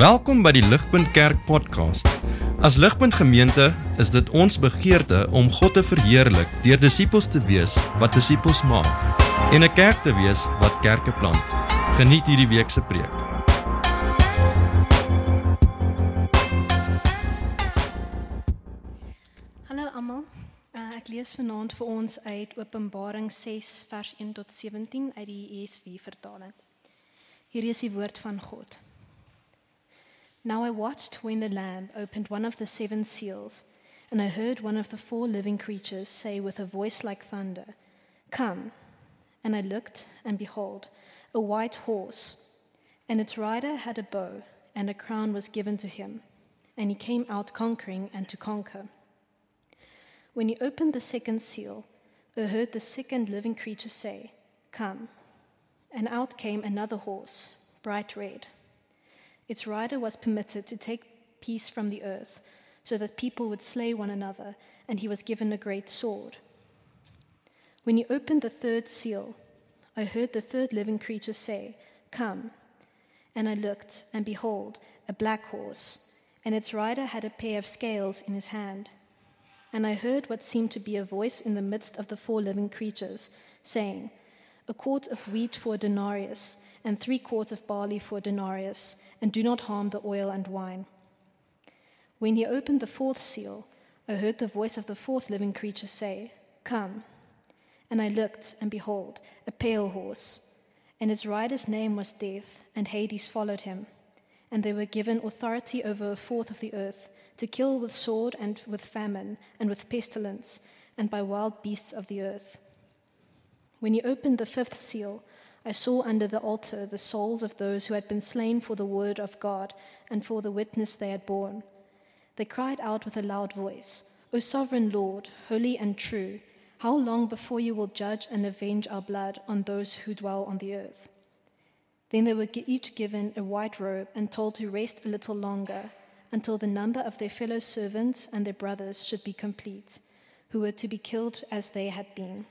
Welkom by die Ligpunt Kerk podcast. As Ligpunt Gemeente is dit ons begeerte om God te verheerlik deur disippels te wees wat disippels maak en 'n kerk te wees wat kerke plant. Geniet hierdie week se preek. Hallo almal, ek lees vanaand vir ons uit Openbaring 6 vers 1 tot 17 uit die ESV vertaling. Hier is die woord van God. Now I watched when the Lamb opened one of the 7 seals, and I heard one of the 4 living creatures say with a voice like thunder, "Come." And I looked, and behold, a white horse, and its rider had a bow, and a crown was given to him, and he came out conquering and to conquer. When he opened the 2nd seal, I heard the 2nd living creature say, "Come." And out came another horse, bright red. Its rider was permitted to take peace from the earth, so that people would slay one another, and he was given a great sword. When he opened the 3rd seal, I heard the 3rd living creature say, "Come." And I looked, and behold, a black horse, and its rider had a pair of scales in his hand. And I heard what seemed to be a voice in the midst of the 4 living creatures, saying, "A quart of wheat for a denarius, and 3 quarts of barley for a denarius, and do not harm the oil and wine." When he opened the 4th seal, I heard the voice of the 4th living creature say, "Come." And I looked, and behold, a pale horse, and its rider's name was Death, and Hades followed him. And they were given authority over a fourth of the earth, to kill with sword and with famine, and with pestilence, and by wild beasts of the earth. When he opened the 5th seal, I saw under the altar the souls of those who had been slain for the word of God and for the witness they had borne. They cried out with a loud voice, "O sovereign Lord, holy and true, how long before you will judge and avenge our blood on those who dwell on the earth?" Then they were each given a white robe and told to rest a little longer, until the number of their fellow servants and their brothers should be complete, who were to be killed as they had been.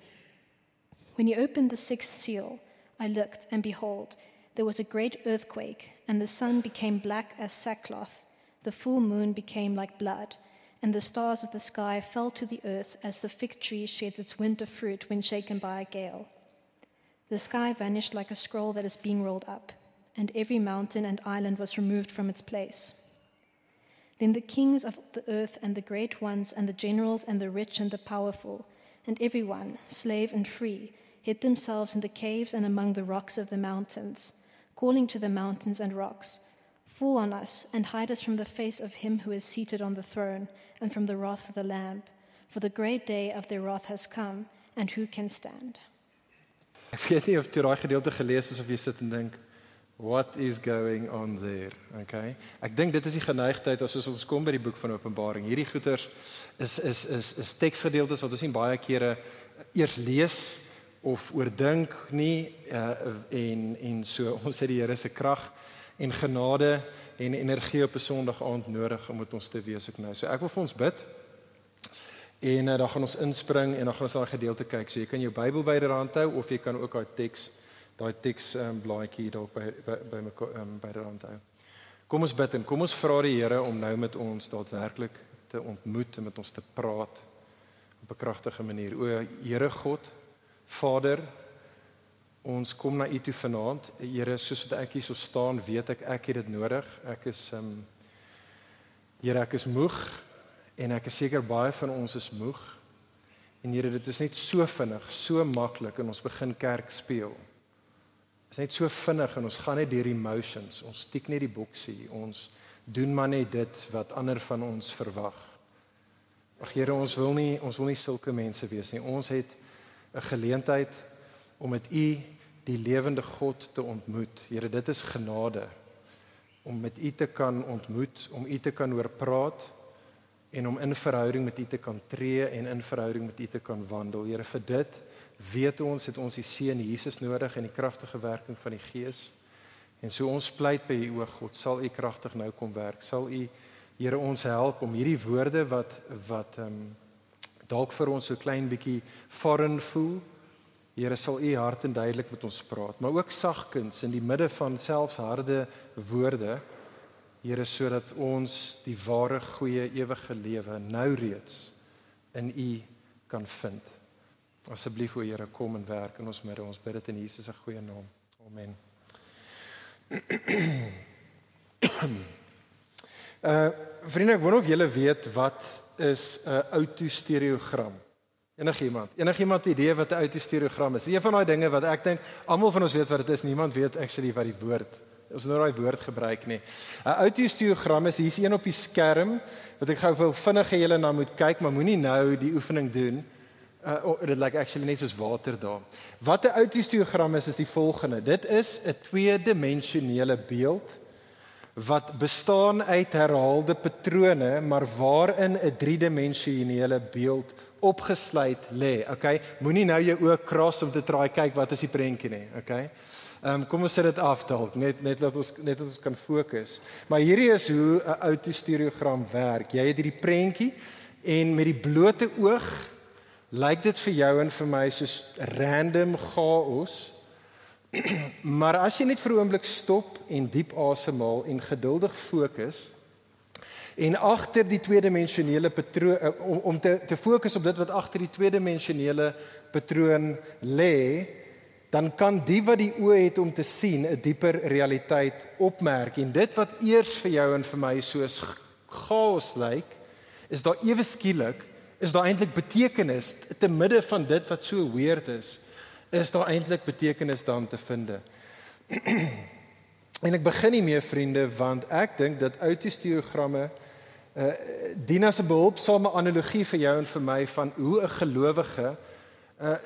When he opened the 6th seal, I looked, and behold, there was a great earthquake, and the sun became black as sackcloth, the full moon became like blood, and the stars of the sky fell to the earth as the fig tree sheds its winter fruit when shaken by a gale. The sky vanished like a scroll that is being rolled up, and every mountain and island was removed from its place. Then the kings of the earth and the great ones and the generals and the rich and the powerful, and everyone, slave and free, hid themselves in the caves and among the rocks of the mountains, calling to the mountains and rocks, "Fall on us and hide us from the face of him who is seated on the throne and from the wrath of the Lamb, for the great day of their wrath has come, and who can stand?" Ek weet nie of toe daai gedeelte gelees is of jy sit en dink, what is going on there? Okay. Ek dink dit is die geneigtheid as ons kom by die boek van Openbaring. Hierdie goeters is teksgedeeltes wat ons nie baie kere eers lees of oordink nie, en so ons het die Here se krag en genade en energie op 'n Sondag aand nodig om met ons te wees ook nou. So ek wil vir ons bid en dan gaan ons inspring en dan gaan ons daai gedeelte kyk. So jy kan jou Bybel byderhand hou of jy kan ook daai teks blaadjie dalk by byderhand hou. Kom ons bid en kom ons vra die Here om nou met ons daadwerklik te ontmoet en met ons te praat op 'n kragtige manier. O Here God, Vader, ons kom na U toe vanaand. Here, soos wat ek hier so staan, weet ek het dit nodig. Here, ek is moeg en ek is seker baie van ons is moeg. En Here, dit is net so vinnig, so maklik en ons begin kerk speel. Dit is net so vinnig en ons gaan net deur emotions. Ons stiek net die boksie. Ons doen maar net dit wat ander van ons verwag. Ag Here, ons wil nie sulke mense wees nie. Ons het 'n geleentheid om met U, die lewende God, te ontmoet. Here, dit is genade. Om met U te kan ontmoet, om U te kan hoor praat en om in verhouding met U te kan tree en in verhouding met U te kan wandel. Here, vir dit weet ons het ons die Seun Jesus nodig en die kragtige werking van die Gees. En so ons pleit by U, o God, sal U kragtig nou kom werk. Sal U, Here, ons help om hierdie woorde wat dalk vir ons so klein bietjie foreign voel. Here, sal U hard en duidelik met ons praat, maar ook sagkens in die midde van selfs harde woorde, Here, sodat ons die ware, goeie, ewige lewe nou reeds in U kan vind. Asseblief, o Here, kom en werk in ons midde. Ons bid dit in Jesus se goeie naam. Amen. Vriende, ek wonder of julle weet wat is 'n autostereogram. Enigiemand idee wat 'n autostereogram is? Dis een van daai dinge wat ek dink almal van ons weet wat dit is. Niemand weet actually wat die woord. Ons nou daai woord gebruik nie. 'n Autostereogram is hier's een op die skerm wat ek gou wil vinnig hê julle na moet kyk, maar moenie nou die oefening doen. Dit lyk actually net soos water daar. Wat 'n autostereogram is die volgende. Dit is 'n tweedimensionele beeld wat bestaan uit herhaalde patrone, maar waarin 'n driedimensionele beeld opgesluit lê. Okay, moenie nou jou oë kras om te try kyk wat is die prentjie nie. Okay, kom ons sit dit af dalk net dat ons kan fokus. Maar hierdie is hoe 'n autostereogram werk. Jy het hierdie prentjie en met die blote oog lyk dit vir jou en vir my soos random chaos. Maar as jy net vir 'n oomblik stop en diep asemhaal en geduldig fokus en agter die tweedimensionele patroon om te fokus op dit wat agter die tweedimensionele patroon lê, dan kan die wat die oë het om te sien 'n dieper realiteit opmerk. En dit wat eers vir jou en vir my soos chaos lyk, is daar ewe skielik is daar eintlik betekenis te midde van dit wat so weird is daar eintlik betekenis dan te vind. En ek begin hiermee, vriende, want ek dink dat autostereogramme dien as 'n behulpsame analogie vir jou en vir my van hoe 'n gelowige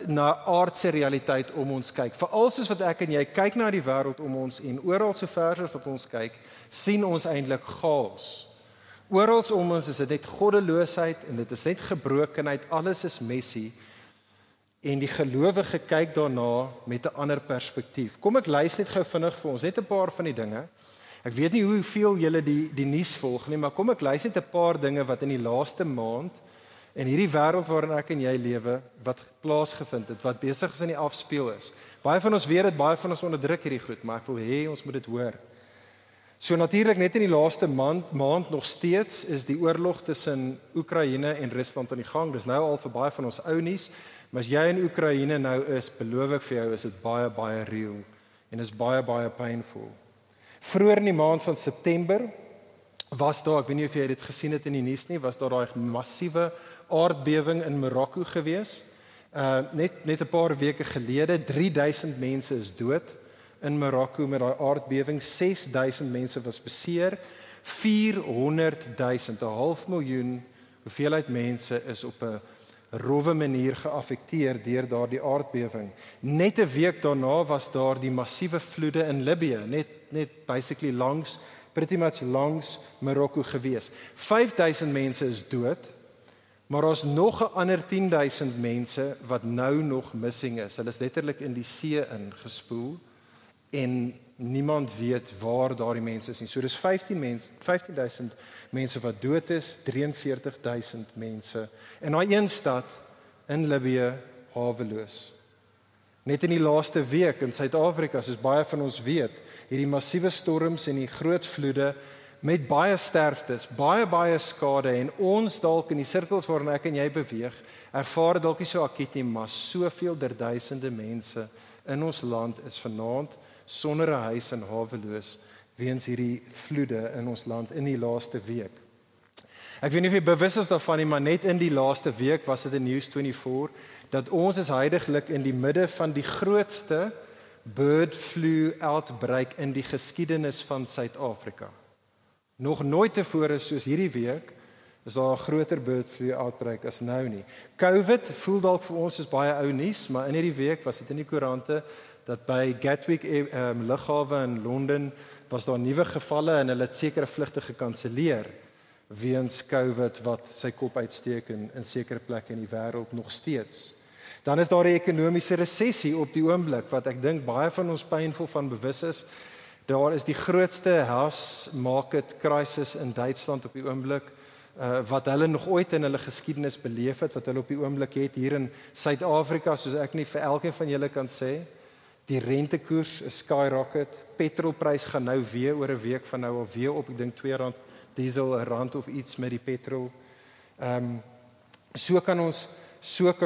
na aardse realiteit om ons kyk. Veral soos wat ek en jy kyk na die wêreld om ons en oral sover as wat ons kyk, sien ons eintlik chaos. Oral om ons is dit net goddeloosheid en dit is net gebrokenheid, alles is messy. En die gelowige kyk daarna met 'n ander perspektief. Kom ek lys net gou vinnig vir ons, net 'n paar van die dinge. Ek weet nie hoeveel julle die nuus volg nie, maar kom ek lys net 'n paar dinge wat in die laaste maand in hierdie wêreld waarin ek en jy lewe, wat plaasgevind het, wat besig is in die afspeel is. Baie van ons weet dit, baie van ons onderdruk hierdie goed, maar ek wil hê ons moet dit hoor. So natuurlik net in die laaste maand nog steeds is die oorlog tussen Oekraïne en Rusland aan die gang. Dis nou al vir baie van ons ou nuus. Maar as jy in Oekraïne nou is, beloof ek vir jou, is dit baie, baie real en is baie, baie painful. Vroeër in die maand van September was daar, ek weet nie of jy dit gesien het in die nuus nie, was daar daai massiewe aardbewing in Marokko gewees. Net 'n paar weke gelede, 3000 mense is dood in Marokko met daai aardbewing, 6000 mense was beseer, 400,000, 'n half miljoen hoeveelheid mense is op 'n rowwe manier geaffekteer deur daardie aardbewing. Net 'n week daarna was daar die massiewe vloede in Libië, net basically pretty much langs Marokko gewees. 5000 mense is dood, maar daar's nog 'n ander 10,000 mense wat nou nog missing is. Hulle is letterlik in die see ingespoel en niemand weet waar daardie mense is nie. So dis 15,000 mense wat dood is, 43,000 mense in daai een stad in Libië haweloos. Net in die laaste week in Suid-Afrika, soos baie van ons weet, hierdie massiewe storms en die groot vloede met baie sterftes, baie skade en ons dalk in die sirkels waarin ek en jy beweeg, ervaar dalk nie so akiet nie, maar soveel duisende mense in ons land is vanaand sonder 'n huis en haweloos weens hierdie vloede in ons land in die laaste week. Ek weet nie of jy bewus is daarvan nie, maar net in die laaste week was dit in News24 dat ons is heidaglik in die midde van die grootste bird flu outbreak in die geskiedenis van Suid-Afrika. Nog nooit tevore soos hierdie week is daar 'n groter bird flu outbreak as nou nie. COVID voel dalk vir ons soos baie ou nuus, maar in hierdie week was dit in die koerante dat by Gatwick lughawe in Londen was daar nuwe gevalle en hulle het sekere vlugte gekanselleer weens COVID wat sy kop uitsteek in sekere plekke in die wêreld nog steeds. Dan is daar 'n ekonomiese resessie op die oomblik wat ek dink baie van ons pynvol van bewus is. Daar is die grootste house market crisis in Duitsland op die oomblik wat hulle nog ooit in hulle geskiedenis beleef het, wat hulle op die oomblik het hier in Suid-Afrika, soos ek nie vir elkeen van julle kan sê. Die rentekoers is skyrocket. Petrolprys gaan nou weer oor 'n week van nou al weer op, ek dink R2 diesel, R1 of iets met die petrol. So kan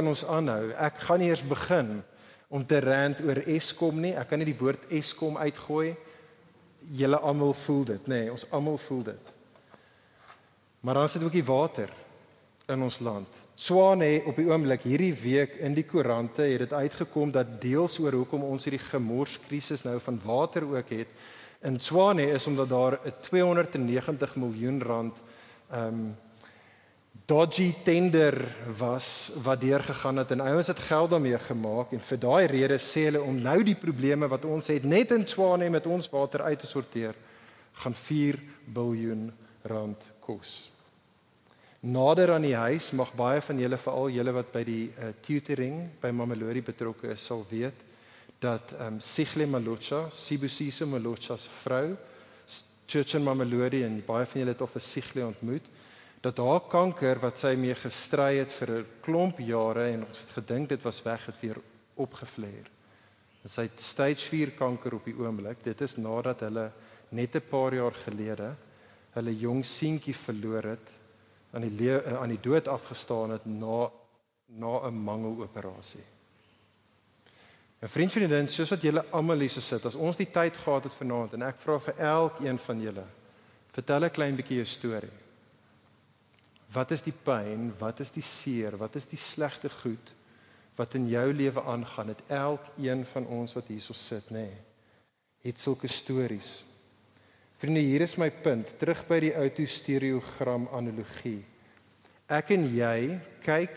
ons aanhou. Ek gaan nie eers begin om te rant oor Eskom nie. Ek kan nie die woord Eskom uitgooi. Julle almal voel dit, nee, ons almal voel dit. Maar dan sit ook die water in ons land. Tshwane op die oomblik hierdie week in die koerante het dit uitgekom dat deels oor hoekom ons hierdie gemorskrisis nou van water ook het in Tshwane is omdat daar 'n R290 miljoen dodgy tender was wat deurgegaan het en ouens het geld daarmee gemaak en vir daai rede sê hulle om nou die probleme wat ons het net in Tshwane met ons water uit te sorteer gaan R4 biljoen kos. Nader aan die huis mag baie van julle, veral julle wat by die tutoring by Mamelodi betrokke is, sal weet dat Sihle Malocha, Sibusiso Malocha se vrou, Church in Mamelodi en baie van julle het al vir Sihle ontmoet, dat haar kanker wat sy mee gestry het vir 'n klomp jare en ons het gedink dit was weg, het weer opgevleer. Sy het stage 4 kanker op die oomblik. Dit is nadat hulle net 'n paar jaar gelede hulle jong seentjie verloor het, aan die dood afgestaan het na 'n mangeloperasie. 'n Vriendin, soos wat julle almal hier sit, as ons die tyd gehad het vanaand en ek vra vir elkeen van julle, vertel 'n klein bietjie jou storie. Wat is die pyn, wat is die seer, wat is die slegte goed wat in jou lewe aangaan? Het elkeen van ons wat hierso sit, het sulke stories. Vriende, hier is my punt, terug by die autostereogram analogie. Ek en jy kyk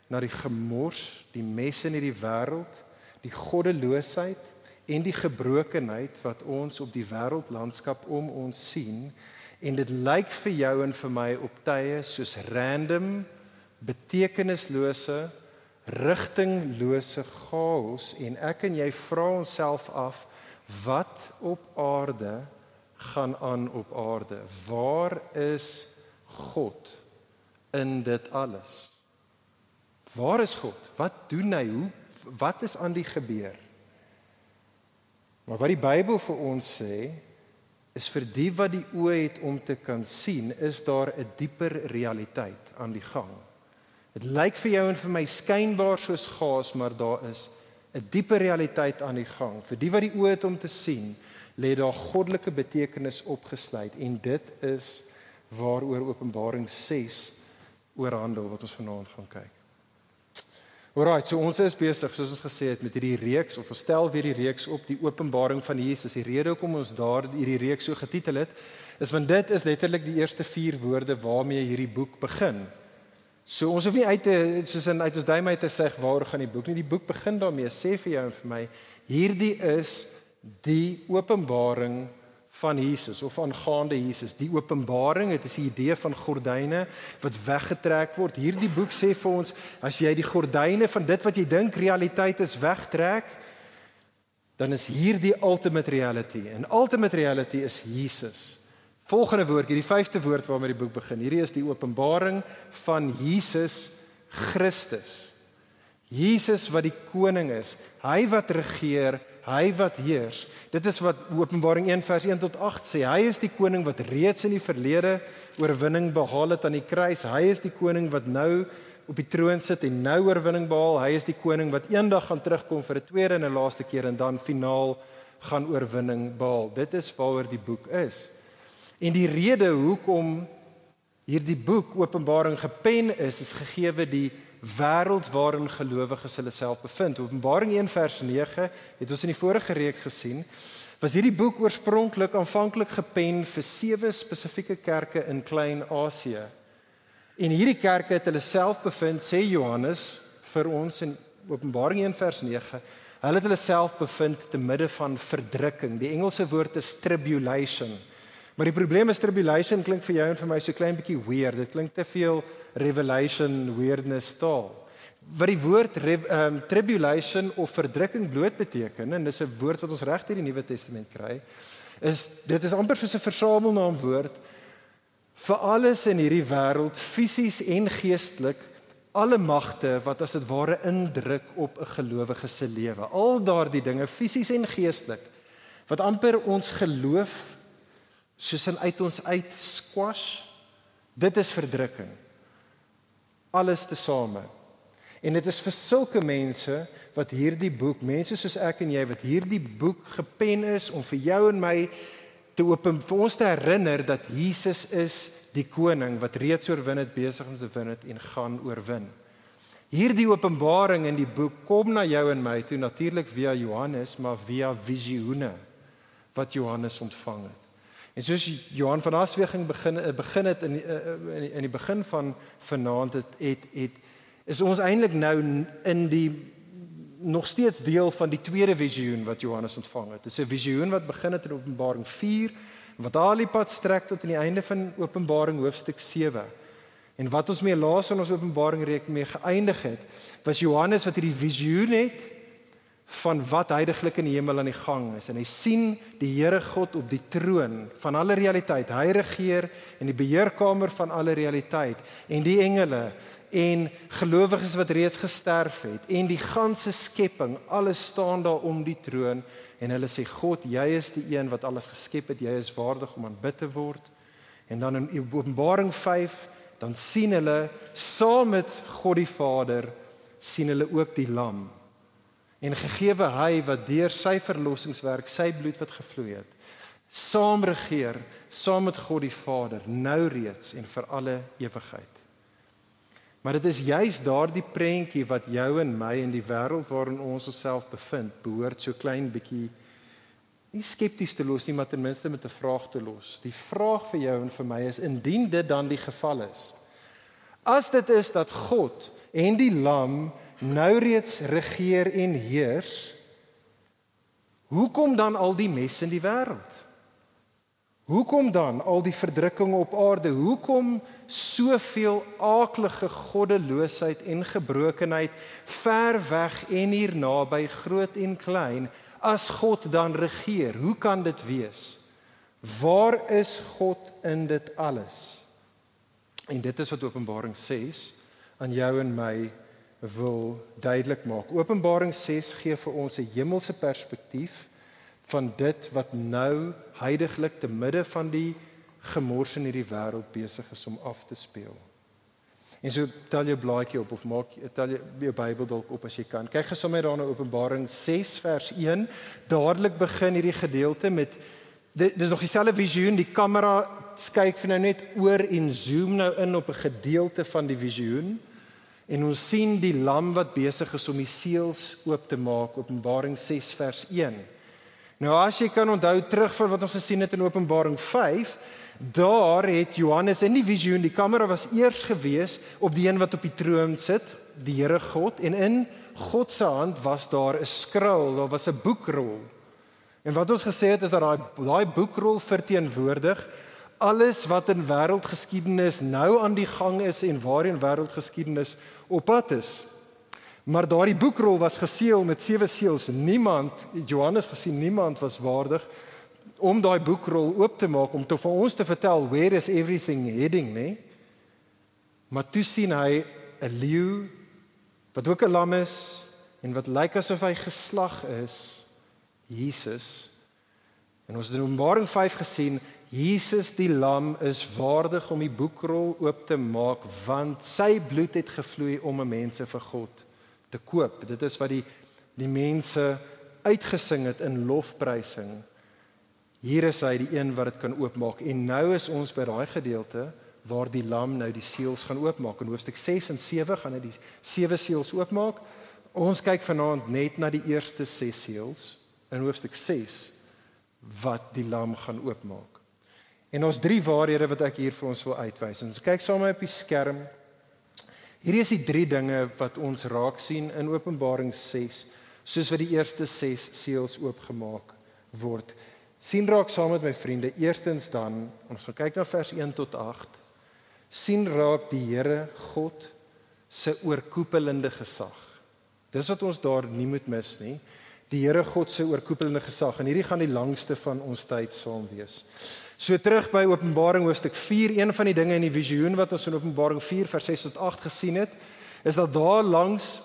na die gemors, die mes in hierdie wêreld, die goddeloosheid en die gebrokenheid wat ons op die wêreldlandskap om ons sien, en dit lyk vir jou en vir my op tye soos random, betekenislose, rigtinglose chaos, en ek en jy vra onsself af, wat op aarde gaan aan op aarde? Waar is God in dit alles? Waar is God? Wat doen hy? Wat is aan die gebeur? Maar wat die Bybel vir ons sê, is vir die wat die oë het om te kan sien, is daar 'n dieper realiteit aan die gang. Dit lyk vir jou en vir my skynbaar soos gaas, maar daar is 'n dieper realiteit aan die gang. Vir die wat die oë het om te sien, lê daar goddelike betekenis opgesluit, en dit is waaroor Openbaring 6 oor handel wat ons vanaand gaan kyk. Alright, so ons is besig, soos ons gesê het, met hierdie reeks, of ons stel weer die reeks op, die openbaring van Jesus. Die rede hoekom ons daar hierdie reeks so getitel het, is want dit is letterlik die eerste 4 woorde waarmee hierdie boek begin. So ons hoef nie uit ons duim uit te sê waar gaan die boek nie. Die boek begin daarmee, sê vir jou en vir my, hierdie is die openbaring van Jesus, of aangaande Jesus. Die openbaring, dit is die idee van gordyne wat weggetrek word. Hierdie boek sê vir ons, as jy die gordyne van dit wat jy dink realiteit is wegtrek, dan is hier die ultimate reality. En ultimate reality is Jesus. Volgende woord, die 5de woord waarmee die boek begin. Hierdie is die openbaring van Jesus Christus. Jesus wat die koning is, hy wat regeer, hy wat heers. Dit is wat Openbaring 1 vers 1 tot 8 sê. Hy is die koning wat reeds in die verlede oorwinning behaal het aan die kruis. Hy is die koning wat nou op die troon sit en nou oorwinning behaal. Hy is die koning wat eendag gaan terugkom vir 'n tweede en 'n laaste keer en dan finaal gaan oorwinning behaal. Dit is waaroor die boek is. En die rede hoekom hierdie boek Openbaring gepen is gegeewe die wêreld waarin gelowiges hulle self bevind. Openbaring 1 vers 9 het ons in die vorige reeks gesien, was hierdie boek oorspronklik aanvanklik gepen vir 7 spesifieke kerke in Klein-Asië. En hierdie kerke het hulle self bevind, sê Johannes vir ons in Openbaring 1 vers 9, hulle het hulle self bevind te midde van verdrukking. Die Engelse woord is tribulation. Maar die probleem is tribulation klink vir jou en vir my so klein bietjie weird. Dit klink te veel revelation, weirdness taal. Wat die woord tribulation of verdrukking bloot beteken, en dis 'n woord wat ons reg deur die Nuwe Testament kry, dit is amper soos 'n versamelnaamwoord vir alles in hierdie wêreld, fisies en geestelik, alle magte wat as dit ware indruk op 'n gelowige se lewe. Al daardie dinge, fisies en geestelik, wat amper ons geloof soos uit ons uit squash, dit is verdrukking. Alles tesame. En dit is vir sulke mense wat hierdie boek, mense soos ek en jy, wat hierdie boek gepen is om vir jou en my vir ons te herinner dat Jesus is die koning wat reeds oorwin het, besig om te win het en gaan oorwin. Hierdie openbaring in die boek kom na jou en my toe natuurlik via Johannes, maar via visioene wat Johannes ontvang het. En soos Johan van Asweging begin het in die begin van vanaand is ons eintlik nou in die nog steeds deel van die tweede visioen wat Johannes ontvang het. Dit is 'n visioen wat begin het in Openbaring 4 wat al die pad strek tot aan die einde van Openbaring hoofstuk 7. En wat ons mee laas in ons Openbaring reeks mee geëindig het, was Johannes wat hierdie visioen het van wat heiliglik in die hemel aan die gang is. En hy sien die Here God op die troon van alle realiteit. Hy regeer in die beheerkamer van alle realiteit. En die engele en gelowiges wat reeds gesterf het en die ganse skepping, alles staan daar om die troon en hulle sê, God, jy is die een wat alles geskep het, jy is waardig om aanbid te word. En dan in Openbaring 5, dan sien hulle, saam met God die Vader, sien hulle ook die lam. En gegewe hy wat deur sy verlossingswerk, sy bloed wat gevloei het, saam regeer, saam met God die Vader, nou reeds en vir alle ewigheid. Maar dit is juist daardie prentjie wat jou en my in die wêreld waarin ons onsself bevind, behoort so klein bietjie nie skepties te los nie, maar ten minste met 'n vraag te los. Die vraag vir jou en vir my is, indien dit dan die geval is, as dit is dat God en die lam nou reeds regeer en heers, hoekom dan al die mes in die wêreld? Hoekom dan al die verdrukking op aarde? Hoekom soveel aaklige goddeloosheid en gebrokenheid ver weg en hier naby, groot en klein, as God dan regeer? Hoe kan dit wees? Waar is God in dit alles? En dit is wat Openbaring 6 aan jou en my wil duidelik maak. Openbaring 6 gee vir ons 'n hemelse perspektief van dit wat nou heiliglik te midde van die gemors in hierdie wêreld besig is om af te speel. En so tel jou blaadjie op of tel jou Bybel dalk op as jy kan. Kyk gesom met daarna Openbaring 6 vers 1. Dadelik begin hierdie gedeelte met dis nog dieselfde visioen, die kamera kyk vir nou net oor en zoom nou in op 'n gedeelte van die visioen. En ons sien die lam wat besig is om die seels oop te maak, Openbaring 6 vers 1. Nou as jy kan onthou terug van wat ons gesien het in Openbaring 5, daar het Johannes in die visioen, die kamera was eers gewees op die een wat op die troon sit, die Here God, en in God se hand was daar 'n skrul, daar was 'n boekrol. En wat ons gesê het is dat daai boekrol verteenwoordig alles wat in wêreldgeskiedenis nou aan die gang is en waarheen wêreldgeskiedenis op pad is. Maar daardie boekrol was geseël met 7 seels. Niemand, Johannes gesien, niemand was waardig om daai boekrol oop te maak om vir ons te vertel where is everything heading, nee? Maar toe sien hy 'n leeu wat ook 'n lam is en wat lyk asof hy geslag is, Jesus. En ons het in Openbaring 5 gesien, Jesus die lam is waardig om die boekrol oop te maak, want sy bloed het gevloei om 'n mense vir God te koop. Dit is wat die mense uitgesing het in lofprysing. Hier is hy die een wat dit kan oopmaak. En nou is ons by daai gedeelte waar die lam nou die seels gaan oopmaak. In hoofstuk 6 en 7 gaan hy die 7 seels oopmaak. Ons kyk vanaand net na die eerste 6 seels in hoofstuk 6 wat die lam gaan oopmaak. En ons 3 waarhede wat ek hier vir ons wil uitwys. Ons kyk saam op die skerm. Hierdie is die 3 dinge wat ons raak sien in Openbaring 6, soos wat die eerste 6 seels oopgemaak word. Sien raak saam met my vriende, eerstens dan, ons gaan kyk na vers 1 tot 8, sien raak die Here God se oorkoepelende gesag. Dis wat ons daar nie moet mis nie, die Here God se oorkoepelende gesag, en hierdie gaan die langste van ons tyd saam wees. So terug by Openbaring hoofstuk 4, een van die dinge in die visioen wat ons in Openbaring 4 vers 6 tot 8 gesien het, is dat daar langs,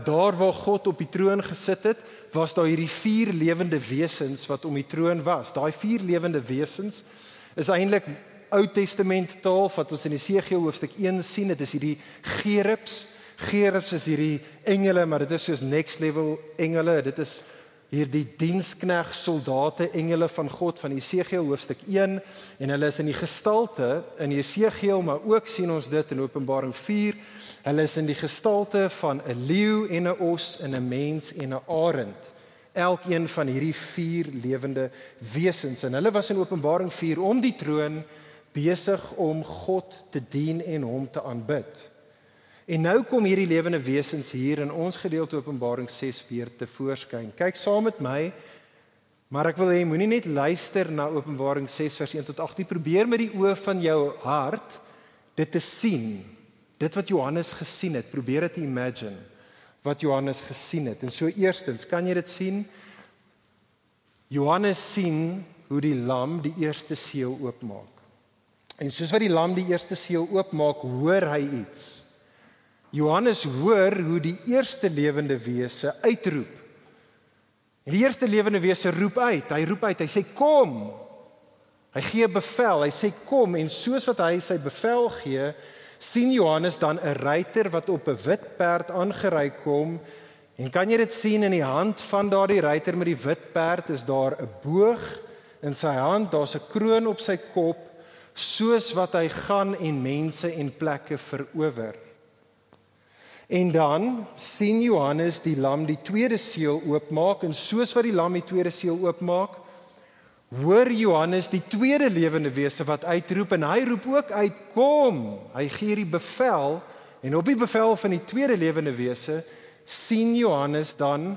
daar waar God op die troon gesit het, was daar hierdie 4 lewende wesens wat om die troon was. Daai 4 lewende wesens is eintlik Ou Testament taal wat ons in Esegiel hoofstuk 1 sien. Dit is hierdie gerubs. Gerubs is hierdie engele, maar dit is soos next level engele. Dit is hierdie dienskneg soldate engele van God van Esegiel hoofstuk 1 en hulle is in die gestalte in Esegiel, maar ook sien ons dit in Openbaring 4. Hulle is in die gestalte van 'n leeu en 'n os en 'n mens en 'n arend. Elkeen van hierdie 4 lewende wesens en hulle was in Openbaring 4 om die troon besig om God te dien en hom te aanbid. En nou kom hierdie lewende wesens hier in ons gedeelte Openbaring 6 weer te voorskyn. Kyk saam met my, maar ek wil hê moenie net luister na Openbaring 6 vers 1 tot 8. Probeer met die oë van jou hart dit te sien. Dit wat Johannes gesien het, probeer dit imagine wat Johannes gesien het. En so eerstens, kan jy dit sien? Johannes sien hoe die lam die eerste seël oopmaak. En soos wat die lam die eerste seël oopmaak, hoor hy iets. Johannes hoor hoe die eerste lewende wese uitroep. En die eerste lewende wese roep uit, hy sê kom. Hy gee bevel, hy sê kom en soos wat hy sy bevel gee, sien Johannes dan 'n ruiter wat op 'n wit perd aangery kom. En kan jy dit sien in die hand van daardie ruiter met die wit perd is daar 'n boog in sy hand, daar's 'n kroon op sy kop, soos wat hy gaan en mense en plekke verower. En dan sien Johannes die lam die tweede seël oopmaak en soos wat die lam die tweede seël oopmaak, hoor Johannes die tweede lewende wese wat uitroep en hy roep ook uit, kom. Hy gee die bevel en op die bevel van die tweede lewende wese sien Johannes dan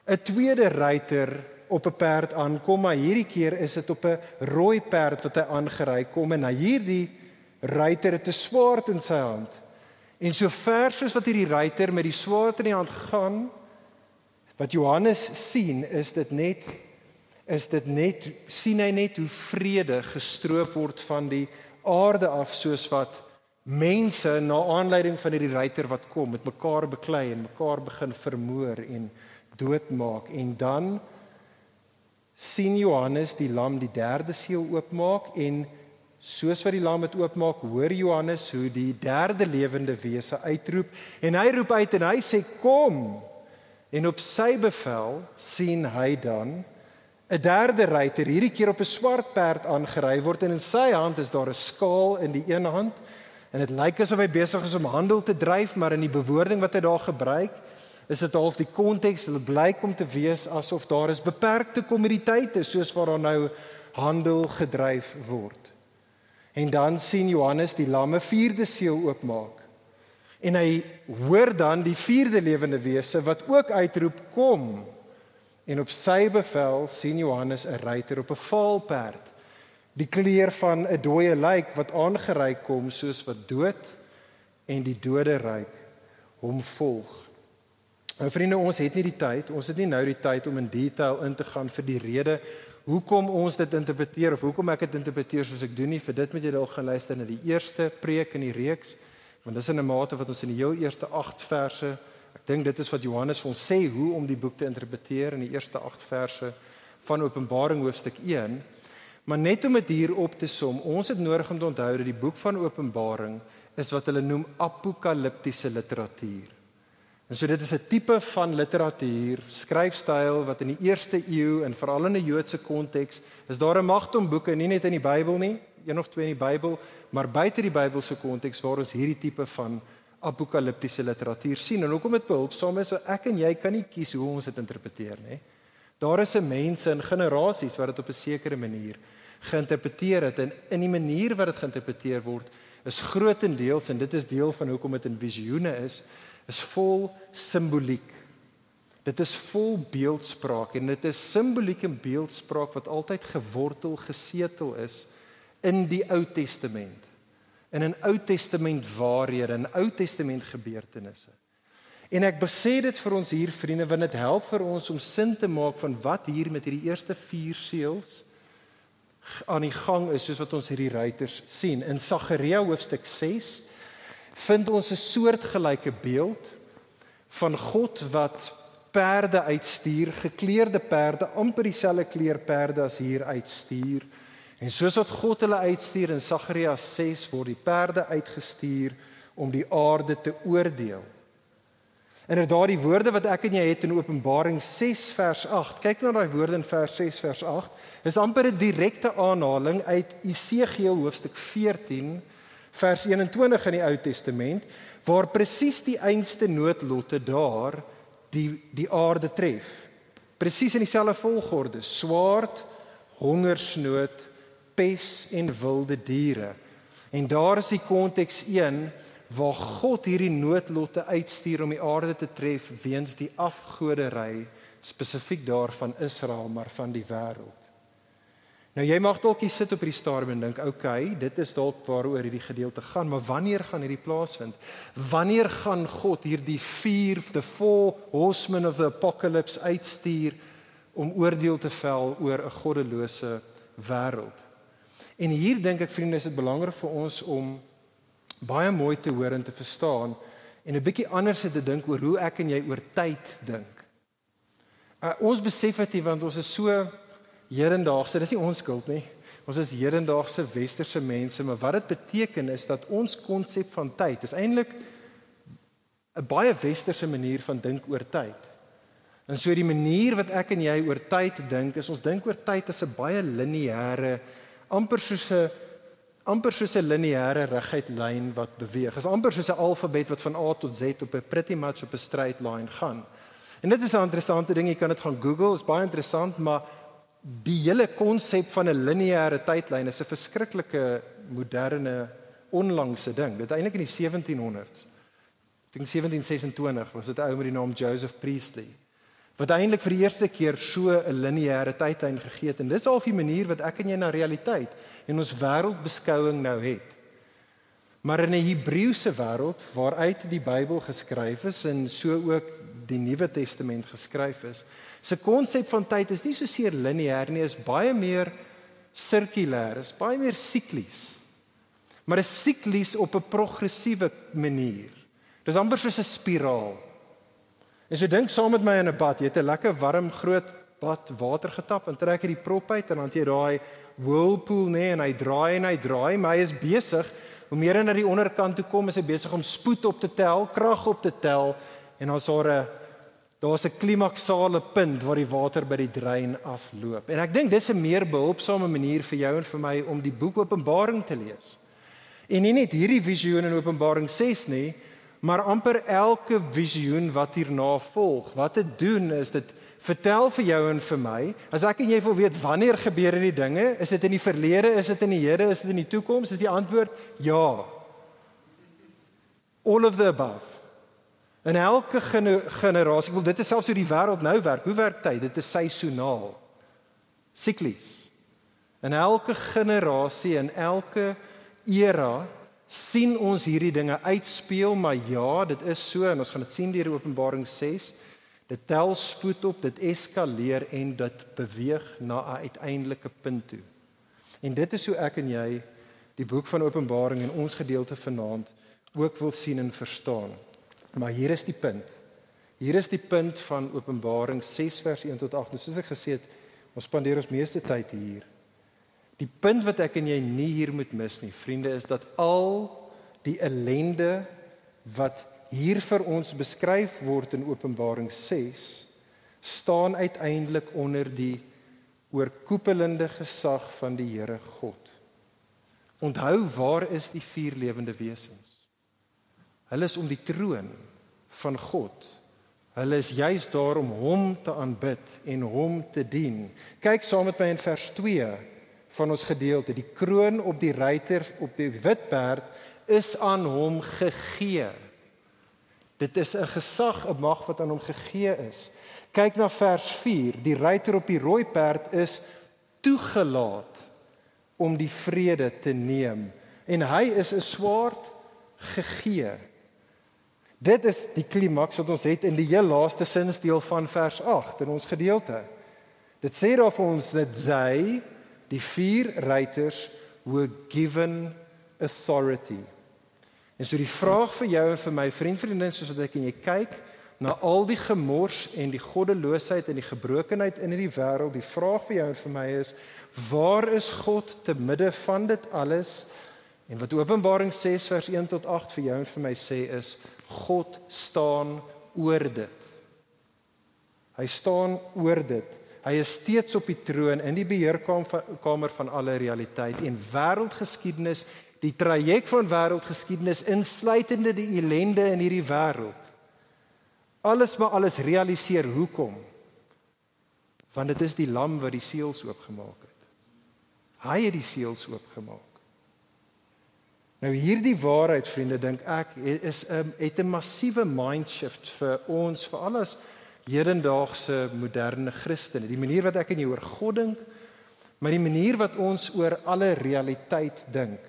'n tweede ruiter op 'n perd aankom, maar hierdie keer is dit op 'n rooi perd wat hy aangery kom en hierdie ruiter het 'n swaard in sy hand. En so ver soos wat hierdie ruiter met die swaard in die hand gaan, wat Johannes sien, sien hy net hoe vrede gestroop word van die aarde af, soos wat mense na aanleiding van hierdie ruiter wat kom, met mekaar beklei en mekaar begin vermoor en doodmaak. En dan sien Johannes die lam die derde seël oopmaak en soos wat die lam het oopmaak, hoor Johannes hoe die derde lewende wese uitroep en hy roep uit en hy sê kom. En op sy bevel sien hy dan 'n derde ruiter, hierdie keer op 'n swart perd aangery word en in sy hand is daar 'n skaal in die een hand en dit lyk asof hy besig is om handel te dryf, maar in die bewoording wat hy daar gebruik, is dit half die konteks, dit blyk om te wees asof daar is beperkte kommoditeite soos waar daar nou handel gedryf word. En dan sien Johannes die lam 'n vierde seël oopmaak. En hy hoor dan die vierde lewende wese wat ook uitroep kom. En op sy bevel sien Johannes 'n ruiter op 'n vaalperd, die kleur van 'n dooie lijk wat aangery kom soos wat dood en die doderyk hom volg. Nou vriende, ons het nie die tyd, ons het nie nou die tyd om in detail in te gaan vir die rede hoekom ons dit interpreteer of hoekom ek dit interpreteer soos ek doen nie. Vir dit moet jy dalk gaan luister na die eerste preek in die reeks, want dis in 'n mate wat ons in die heel eerste 8 verse, ek dink dit is wat Johannes vir ons sê hoe om die boek te interpreteer in die eerste 8 verse van Openbaring hoofstuk 1. Maar net om dit hier op te som, ons het nodig om te onthou dat die boek van Openbaring is wat hulle noem apokaliptiese literatuur. En so dit is 'n tipe van literatuur, skryfstyl wat in die eerste eeu en veral in 'n Joodse konteks is daar 'n magte om boeke, nie net in die Bybel nie, 1 of 2 in die Bybel, maar buite die Bybelse konteks waar ons hierdie tipe van apokaliptiese literatuur sien. En hoekom dit behulpsaam is, ek en jy kan nie kies hoe ons dit interpreteer nie. Daar is 'n mense in generasies wat dit op 'n sekere manier geïnterpreteer het en in die manier wat dit geïnterpreteer word is grootendeels, en dit is deel van hoekom dit in visioene is vol simboliek. Dit is vol beeldspraak en dit is simboliek en beeldspraak wat altyd gewortel, gesetel is in die Ou Testament. In 'n Ou Testament waarhede, in Ou Testament gebeurtenisse. En ek besê dit vir ons hier vriende, want dit help vir ons om sin te maak van wat hier met hierdie eerste 4 seëls aan die gang is, soos wat ons hierdie ruiters sien. In Sagaria hoofstuk 6 vind ons 'n soortgelyke beeld van God wat perde uitstuur, gekleurde perde, amper dieselfde kleur perde as hier uitstuur. En soos wat God hulle uitstuur in Sagaria 6 word die perde uitgestuur om die aarde te oordeel. En daardie woorde wat ek en jy het in Openbaring 6 vers 8, kyk na daai woorde in vers 6 vers 8, is amper 'n direkte aanhaling uit Esegiel hoofstuk 14 vers 21 in die Ou Testament, waar presies die einste noodlotte daar die aarde tref. Presies in dieselfde volgorde: swaard, hongersnood, pes en wilde diere. En daar is die konteks 1 waar God hierdie noodlotte uitstuur om die aarde te tref weens die afgodery, spesifiek daar van Israel, maar van die wêreld. Nou jy mag dalk hier sit op hierdie stadium en dink, okay, dit is dalk waaroor hierdie gedeelte gaan, maar wanneer gaan hierdie plaasvind? Wanneer gaan God hierdie the four horsemen of the apocalypse uitstuur om oordeel te vel oor 'n goddelose wêreld? En hier dink ek, vriende, is dit belangrik vir ons om baie mooi te hoor en te verstaan en 'n bietjie anders te dink oor hoe ek en jy oor tyd dink. Ons besef dit nie, want ons is so hedendaagse, dis nie ons skuld nie. Ons is hedendaagse westerse mense, maar wat dit beteken is dat ons konsep van tyd is eintlik 'n baie westerse manier van dink oor tyd. En so die manier wat ek en jy oor tyd dink, is ons dink oor tyd as 'n baie lineêre, amper soos 'n lineêre reguit lyn wat beweeg. Is amper soos 'n alfabet wat van A tot Z op 'n pretty much op 'n straight line gaan. En dit is 'n interessante ding, jy kan dit gaan Google, is baie interessant, maar die hele konsep van 'n lineêre tydlyn is 'n verskriklike moderne onlangse ding. Dit eintlik in die 1700s. Ek dink 1726 was dit 'n ou met die naam Joseph Priestley wat eintlik vir die eerste keer so 'n lineêre tydlyn gegee het. En dis al die manier wat ek en jy na realiteit en ons wêreldbeskouing nou het. Maar in 'n Hebreëse wêreld waaruit die Bybel geskryf is en so ook die Nuwe Testament geskryf is, se konsep van tyd is nie so seer lineêr nie, is baie meer sirkulêr, is baie meer siklies. Maar is siklies op 'n progressiewe manier. Dis amper soos 'n spiraal. En so dink saam met my in 'n bad, jy het 'n lekker warm groot bad water getap en trek jy die prop uit en dan het jy daai whirlpool en hy draai, maar hy is besig om meer na die onderkant toe kom, is hy besig om spoed op te tel, krag op te tel en daar's 'n klimaksale punt waar die water by die drein afloop. En ek dink dis 'n meer behulpsame manier vir jou en vir my om die boek Openbaring te lees. En nie net hierdie visioen in Openbaring 6 nie, maar amper elke visioen wat hierna volg. Wat dit doen is dit vertel vir jou en vir my, as ek en jy wil weet wanneer gebeur hierdie dinge, is dit in die verlede, is dit in die hede, is dit in die toekoms, is die antwoord ja. All of the above. In elke generasie, dit is selfs hoe die wêreld nou werk. Hoe werk tyd? Dit is seisoonaal. Siklies. In elke generasie, in elke era sien ons hierdie dinge uitspeel, maar ja, dit is so en ons gaan dit sien deur Openbaring 6. Dit tel spoed op, dit eskaleer en dit beweeg na 'n uiteindelike punt toe. En dit is hoe ek en jy die boek van Openbaring in ons gedeelte vanaand ook wil sien en verstaan. Maar hier is die punt. Hier is die punt van Openbaring 6 vers 1 tot 8. En soos ek gesê het, ons spandeer ons meeste tyd hier. Die punt wat ek en jy nie hier moet mis nie, vriende, is dat al die ellende wat hier vir ons beskryf word in Openbaring 6, staan uiteindelik onder die oorkoepelende gesag van die Here God. Onthou, waar is die 4 lewende wesens? Hulle is om die troon van God. Hulle is juis daar om hom te aanbid en hom te dien. Kyk saam met my in vers 2 van ons gedeelte. Die kroon op die ruiter op die wit perd is aan hom gegee. Dit is 'n gesag, 'n mag wat aan hom gegee is. Kyk na vers 4. Die ruiter op die rooi perd is toegelaat om die vrede te neem. En hy is 'n swaard gegee. Dit is die klimaks wat ons het in die heel laaste sinsdeel van vers 8 in ons gedeelte. Dit sê daar vir ons dat hy, die 4 ruiters, were given authority. En so die vraag vir jou en vir my vriendin, soos wat ek en jy kyk na al die gemors en die goddeloosheid en die gebrokenheid in hierdie wêreld, die vraag vir jou en vir my is, waar is God te midde van dit alles? En wat Openbaring 6 vers 1 tot 8 vir jou en vir my sê is, God staan oor dit. Hy staan oor dit. Hy is steeds op die troon in die beheerkamer van alle realiteit en wêreldgeskiedenis, die traject van wêreldgeskiedenis insluitende die ellende in hierdie wêreld. Alles maar alles realiseer, hoekom? Want dit is die lam wat die seels oopgemaak het. Hy het die seels oopgemaak. Nou hierdie waarheid, vriende, dink ek, het 'n massiewe mindshift vir ons, vir al as hedendaagse moderne Christene. Die manier wat ek en jy oor God dink, maar die manier wat ons oor alle realiteit dink.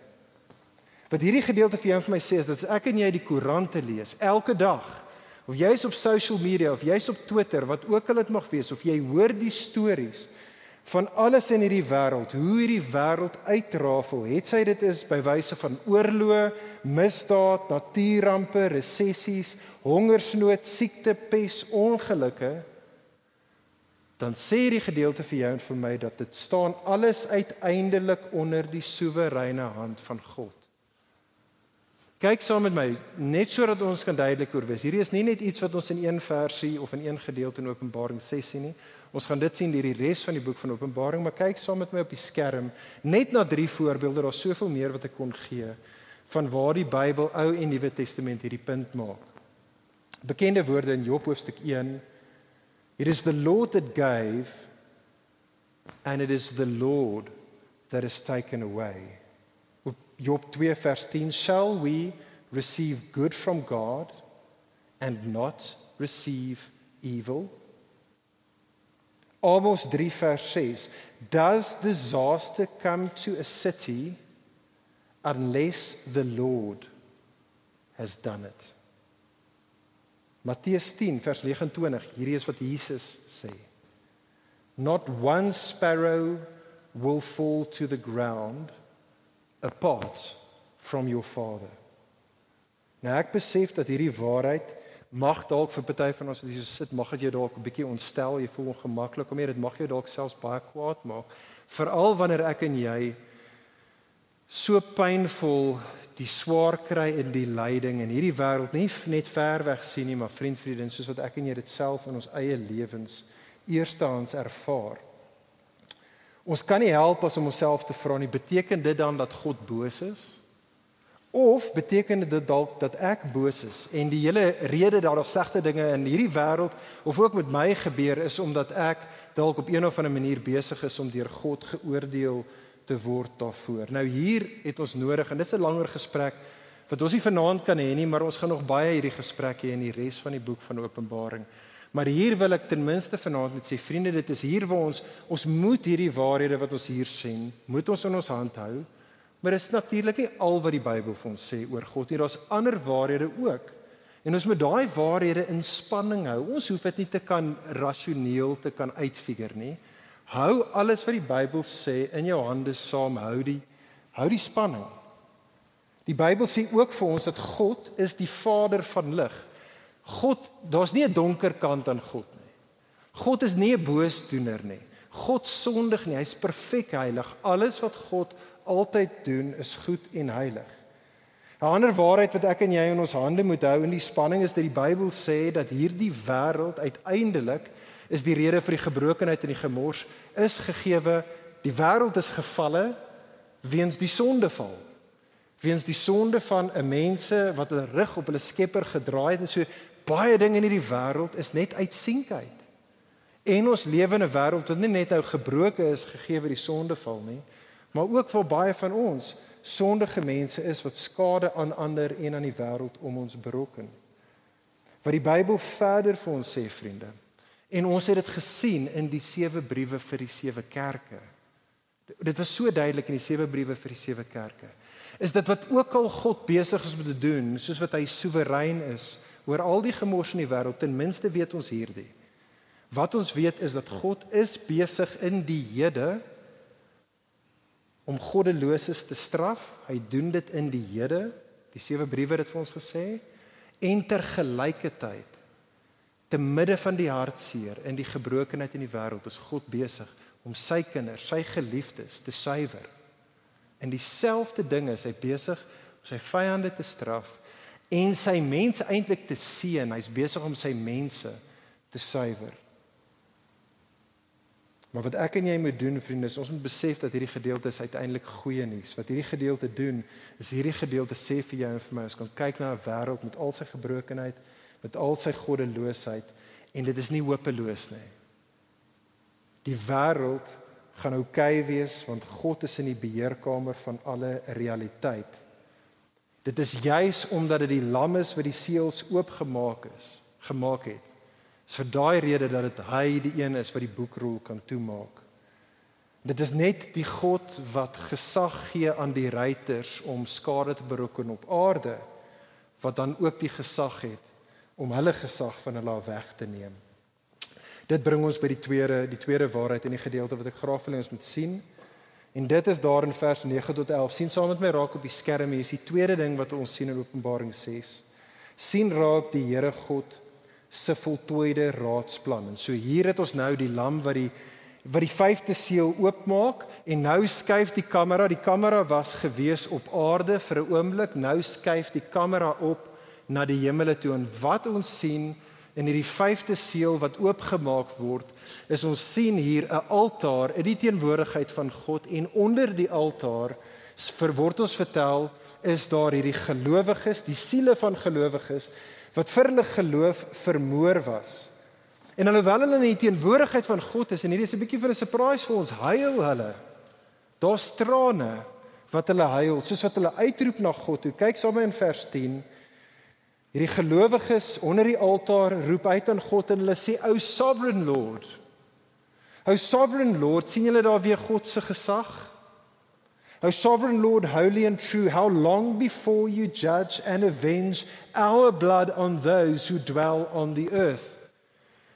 Wat hierdie gedeelte vir jou en vir my sê is, dat as ek en jy die koerante lees, elke dag, of jy is op social media, of jy is op Twitter, wat ook al dit mag wees, of jy hoor die stories van alles in hierdie wêreld, hoe hierdie wêreld uitrafel, het sy dit is by wyse van oorlog, misdaad, natuurrampe, resessies, hongersnood, siekte, pes, ongelukke, dan sê die gedeelte vir jou en vir my dat dit staan alles uiteindelik onder die soewereine hand van God. Kyk saam met my, net sodat ons kan duidelik oor wees. Hierdie is nie net iets wat ons in een versie of in een gedeelte in Openbaring 6 sien nie. Ons gaan dit sien deur die res van die boek van Openbaring, maar kyk saam met my op die skerm, net na 3 voorbeelde, daar's soveel meer wat ek kon gee, van waar die Bybel, Ou en Nuwe Testament hierdie punt maak. Bekende woorde in Job hoofstuk 1, It is the Lord that gave, and it is the Lord that is taken away. Op Job 2 vers 10, Shall we receive good from God and not receive evil? Amos 3 vers 6, Does disaster come to a city unless the Lord has done it? Matteus 10 vers 29, hierdie is wat Jesus sê. Not one sparrow will fall to the ground apart from your Father. Nou ek besef dat hierdie waarheid mag dalk vir party van ons wat hier sit, mag dit jou dalk 'n bietjie ontstel, jy voel ongemaklik om dit mag jou dalk selfs baie kwaad maak, veral wanneer ek en jy so pynvol die swaar kry in die lyding en hierdie wêreld nie net ver weg sien nie, maar vriendin, soos wat ek en jy dit self in ons eie lewens eerstehands ervaar. Ons kan nie help as om onsself te vra nie, beteken dit dan dat God boos is? Of beteken dit dalk dat ek boos is en die hele rede dat daar slegte dinge in hierdie wêreld of ook met my gebeur is omdat ek dalk op een of ander manier besig is om deur God geoordeel te word daarvoor. Nou hier het ons nodig, en dis 'n langer gesprek wat ons nie vanaand kan hê nie, maar ons gaan nog baie hierdie gesprekke hê in die res van die boek van Openbaring. Maar hier wil ek ten minste vanaand net sê, vriende, dit is hier waar ons moet hierdie waarhede wat ons hier sien, moet ons in ons hand hou. Maar dit is natuurlik nie al wat die Bybel vir ons sê oor God nie, daar's ander waarhede ook. En ons moet daai waarhede in spanning hou. Ons hoef dit nie te kan rasioneel te kan uitfigure nie. Hou alles wat die Bybel sê in jou hande saam, hou die spanning. Die Bybel sê ook vir ons dat God is die Vader van lig. God, daar's nie 'n donker kant aan God nie. God is nie 'n boosdoener nie. God sondig nie, hy's perfek heilig. Alles wat God altyd doen is goed en heilig. 'n Ander waarheid wat ek en jy in ons hande moet hou in die spanning is dat die Bybel sê dat hierdie wêreld uiteindelik is die rede vir die gebrokenheid en die gemors is gegewe. Die wêreld is gevalle weens die sondeval. Weens die sonde van 'n mense wat hulle rug op hulle Skepper gedraai het en so baie dinge in hierdie wêreld is net uitsienheid. En ons lewe in 'n wêreld wat nie net nou gebroken is gegee die sondeval nie, maar ook vir baie van ons sondige mense is wat skade aan ander en aan die wêreld om ons berokken. Wat die Bybel verder vir ons sê, vriende, en ons het dit gesien in die 7 briewe vir die 7 kerke. Dit was so duidelik in die 7 briewe vir die 7 kerke. Is dat wat ook al God besig is om te doen, soos wat hy soewerein is oor al die gemors in die wêreld, ten minste weet ons hierdie. Wat ons weet is dat God is besig in die hede om goddeloses te straf. Hy doen dit in die hede Die 7 briewe het dit vir ons gesê, en tergelykertyd, te midde van die hartseer en die gebrokenheid in die wêreld, is God besig om sy kinders, sy geliefdes te suiwer. En dieselfde ding is hy besig om sy vyande te straf en sy mense eintlik te seën. Hy's besig om sy mense te suiwer. Maar wat ek en jy moet doen, vriende, is ons moet besef dat hierdie gedeelte is uiteindelik goeie nuus. Wat hierdie gedeelte doen, is hierdie gedeelte sê vir jou en vir my, ons kan kyk na 'n wêreld met al sy gebrokenheid, met al sy goddeloosheid, en dit is nie hopeloos nie. Die wêreld gaan oukei wees, want God is in die beheerkamer van alle realiteit. Dit is juis omdat dit die lam is wat die seels oopgemaak het. Dis vir daai rede dat dit hy die een is wat die boekrol kan toemaak. Dit is net die God wat gesag gee aan die ruiters om skade te berokken op aarde, wat dan ook die gesag het om hulle gesag van hulle af weg te neem. Dit bring ons by die tweede waarheid in die gedeelte wat ek graag wil hê ons moet sien. En dit is daar in vers 9 tot 11. Sien saam met my raak op die skerm, hier is die tweede ding wat ons sien in Openbaring 6. Sien raak die Here God se voltooide raadsplan. En so hier het ons nou die lam wat die 5de seël oopmaak, en nou skuif die kamera was gewees op aarde vir 'n oomblik, nou skuif die kamera op na die hemele toe. En wat ons sien in hierdie 5de seël wat oopgemaak word, is ons sien hier 'n altaar in die teenwoordigheid van God, en onder die altaar word ons vertel, is daar hierdie gelowiges, die siele van gelowiges, wat vir hulle geloof vermoor was. En alhoewel hulle in die teenwoordigheid van God is, en hierdie is 'n bietjie van 'n surprise vir ons, huil hulle. Daar's trane wat hulle huil, soos wat hulle uitroep na God toe. Kyk saam in vers 10. Hierdie gelowiges onder die altaar roep uit aan God en hulle sê, "O Sovereign Lord." O Sovereign Lord, sien julle daar weer God se gesag? O Sovereign Lord, holy and true, how long before you judge and avenge our blood on those who dwell on the earth?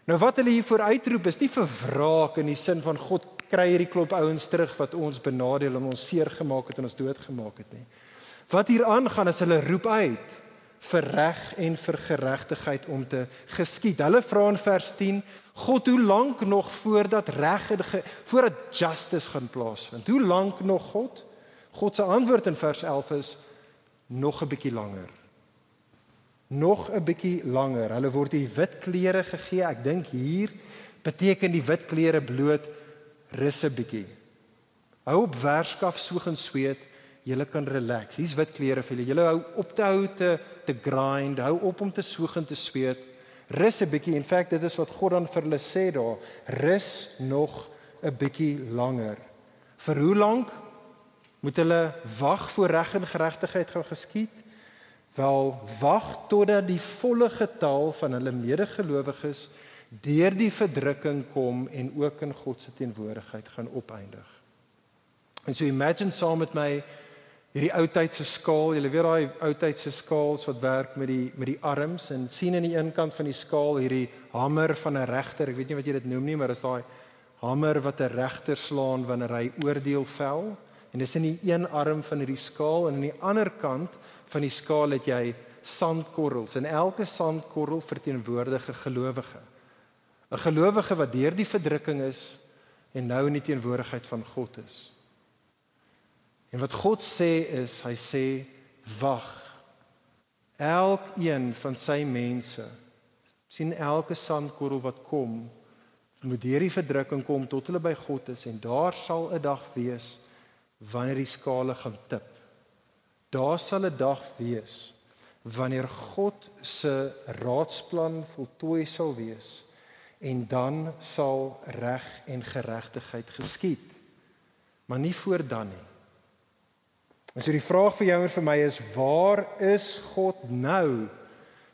Nou wat hulle hiervoor uitroep is nie vir wraak in die sin van God kry hierdie klop ouens terug wat ons benadeel en ons seer gemaak het en ons dood gemaak het nie. Wat hier aangaan is hulle roep uit vir reg en vir geregtigheid om te geskied. Hulle vra in vers 10, God, hoe lank nog voordat reg en voordat justice gaan plaasvind? Hoe lank nog, God? God se antwoord in vers 11 is, nog 'n bietjie langer. Nog 'n bietjie langer. Hulle word die wit klere gegee. Ek dink hier beteken die wit klere bloot rus 'n bietjie. Hou op werskaf, soeg en sweet. Julle kan relax. Hier's wit klere vir julle. Julle hou op te grind, hou op om te soeg en te sweet. Rus 'n bietjie. In feite, dit is wat God dan vir hulle sê daar. Rus nog 'n bietjie langer. Vir hoe lank moet hulle wag voor reg en geregtigheid gaan geskied? Wel, wag totdat die volle getal van hulle medegelowiges deur die verdrukking kom en ook in God se teenwoordigheid gaan opeindig. En so imagine saam met my hierdie oudtydse skaal. Julle weet daai oudtydse skaals wat werk met die arms, en sien aan die een kant van die skaal hierdie hamer van 'n regter. Ek weet nie wat jy dit noem nie, maar dis daai hamer wat 'n regter slaan wanneer hy oordeel vel. En dis in die een arm van hierdie skaal, en aan die ander kant van die skaal het jy sandkorrels, en elke sandkorrel verteenwoordig 'n gelowige. 'n Gelowige wat deur die verdrukking is en nou in die teenwoordigheid van God is. En wat God sê is, hy sê, wag. Elkeen van sy mense, sien elke sandkorrel wat kom, moet deur die verdrukking kom tot hulle by God is, en daar sal 'n dag wees wanneer die skale gaan tip. Daar sal 'n dag wees wanneer God se raadsplan voltooi sal wees, en dan sal reg en geregtigheid geskied. Maar nie voor dan nie. En so die vraag vir jou en vir my is, waar is God nou?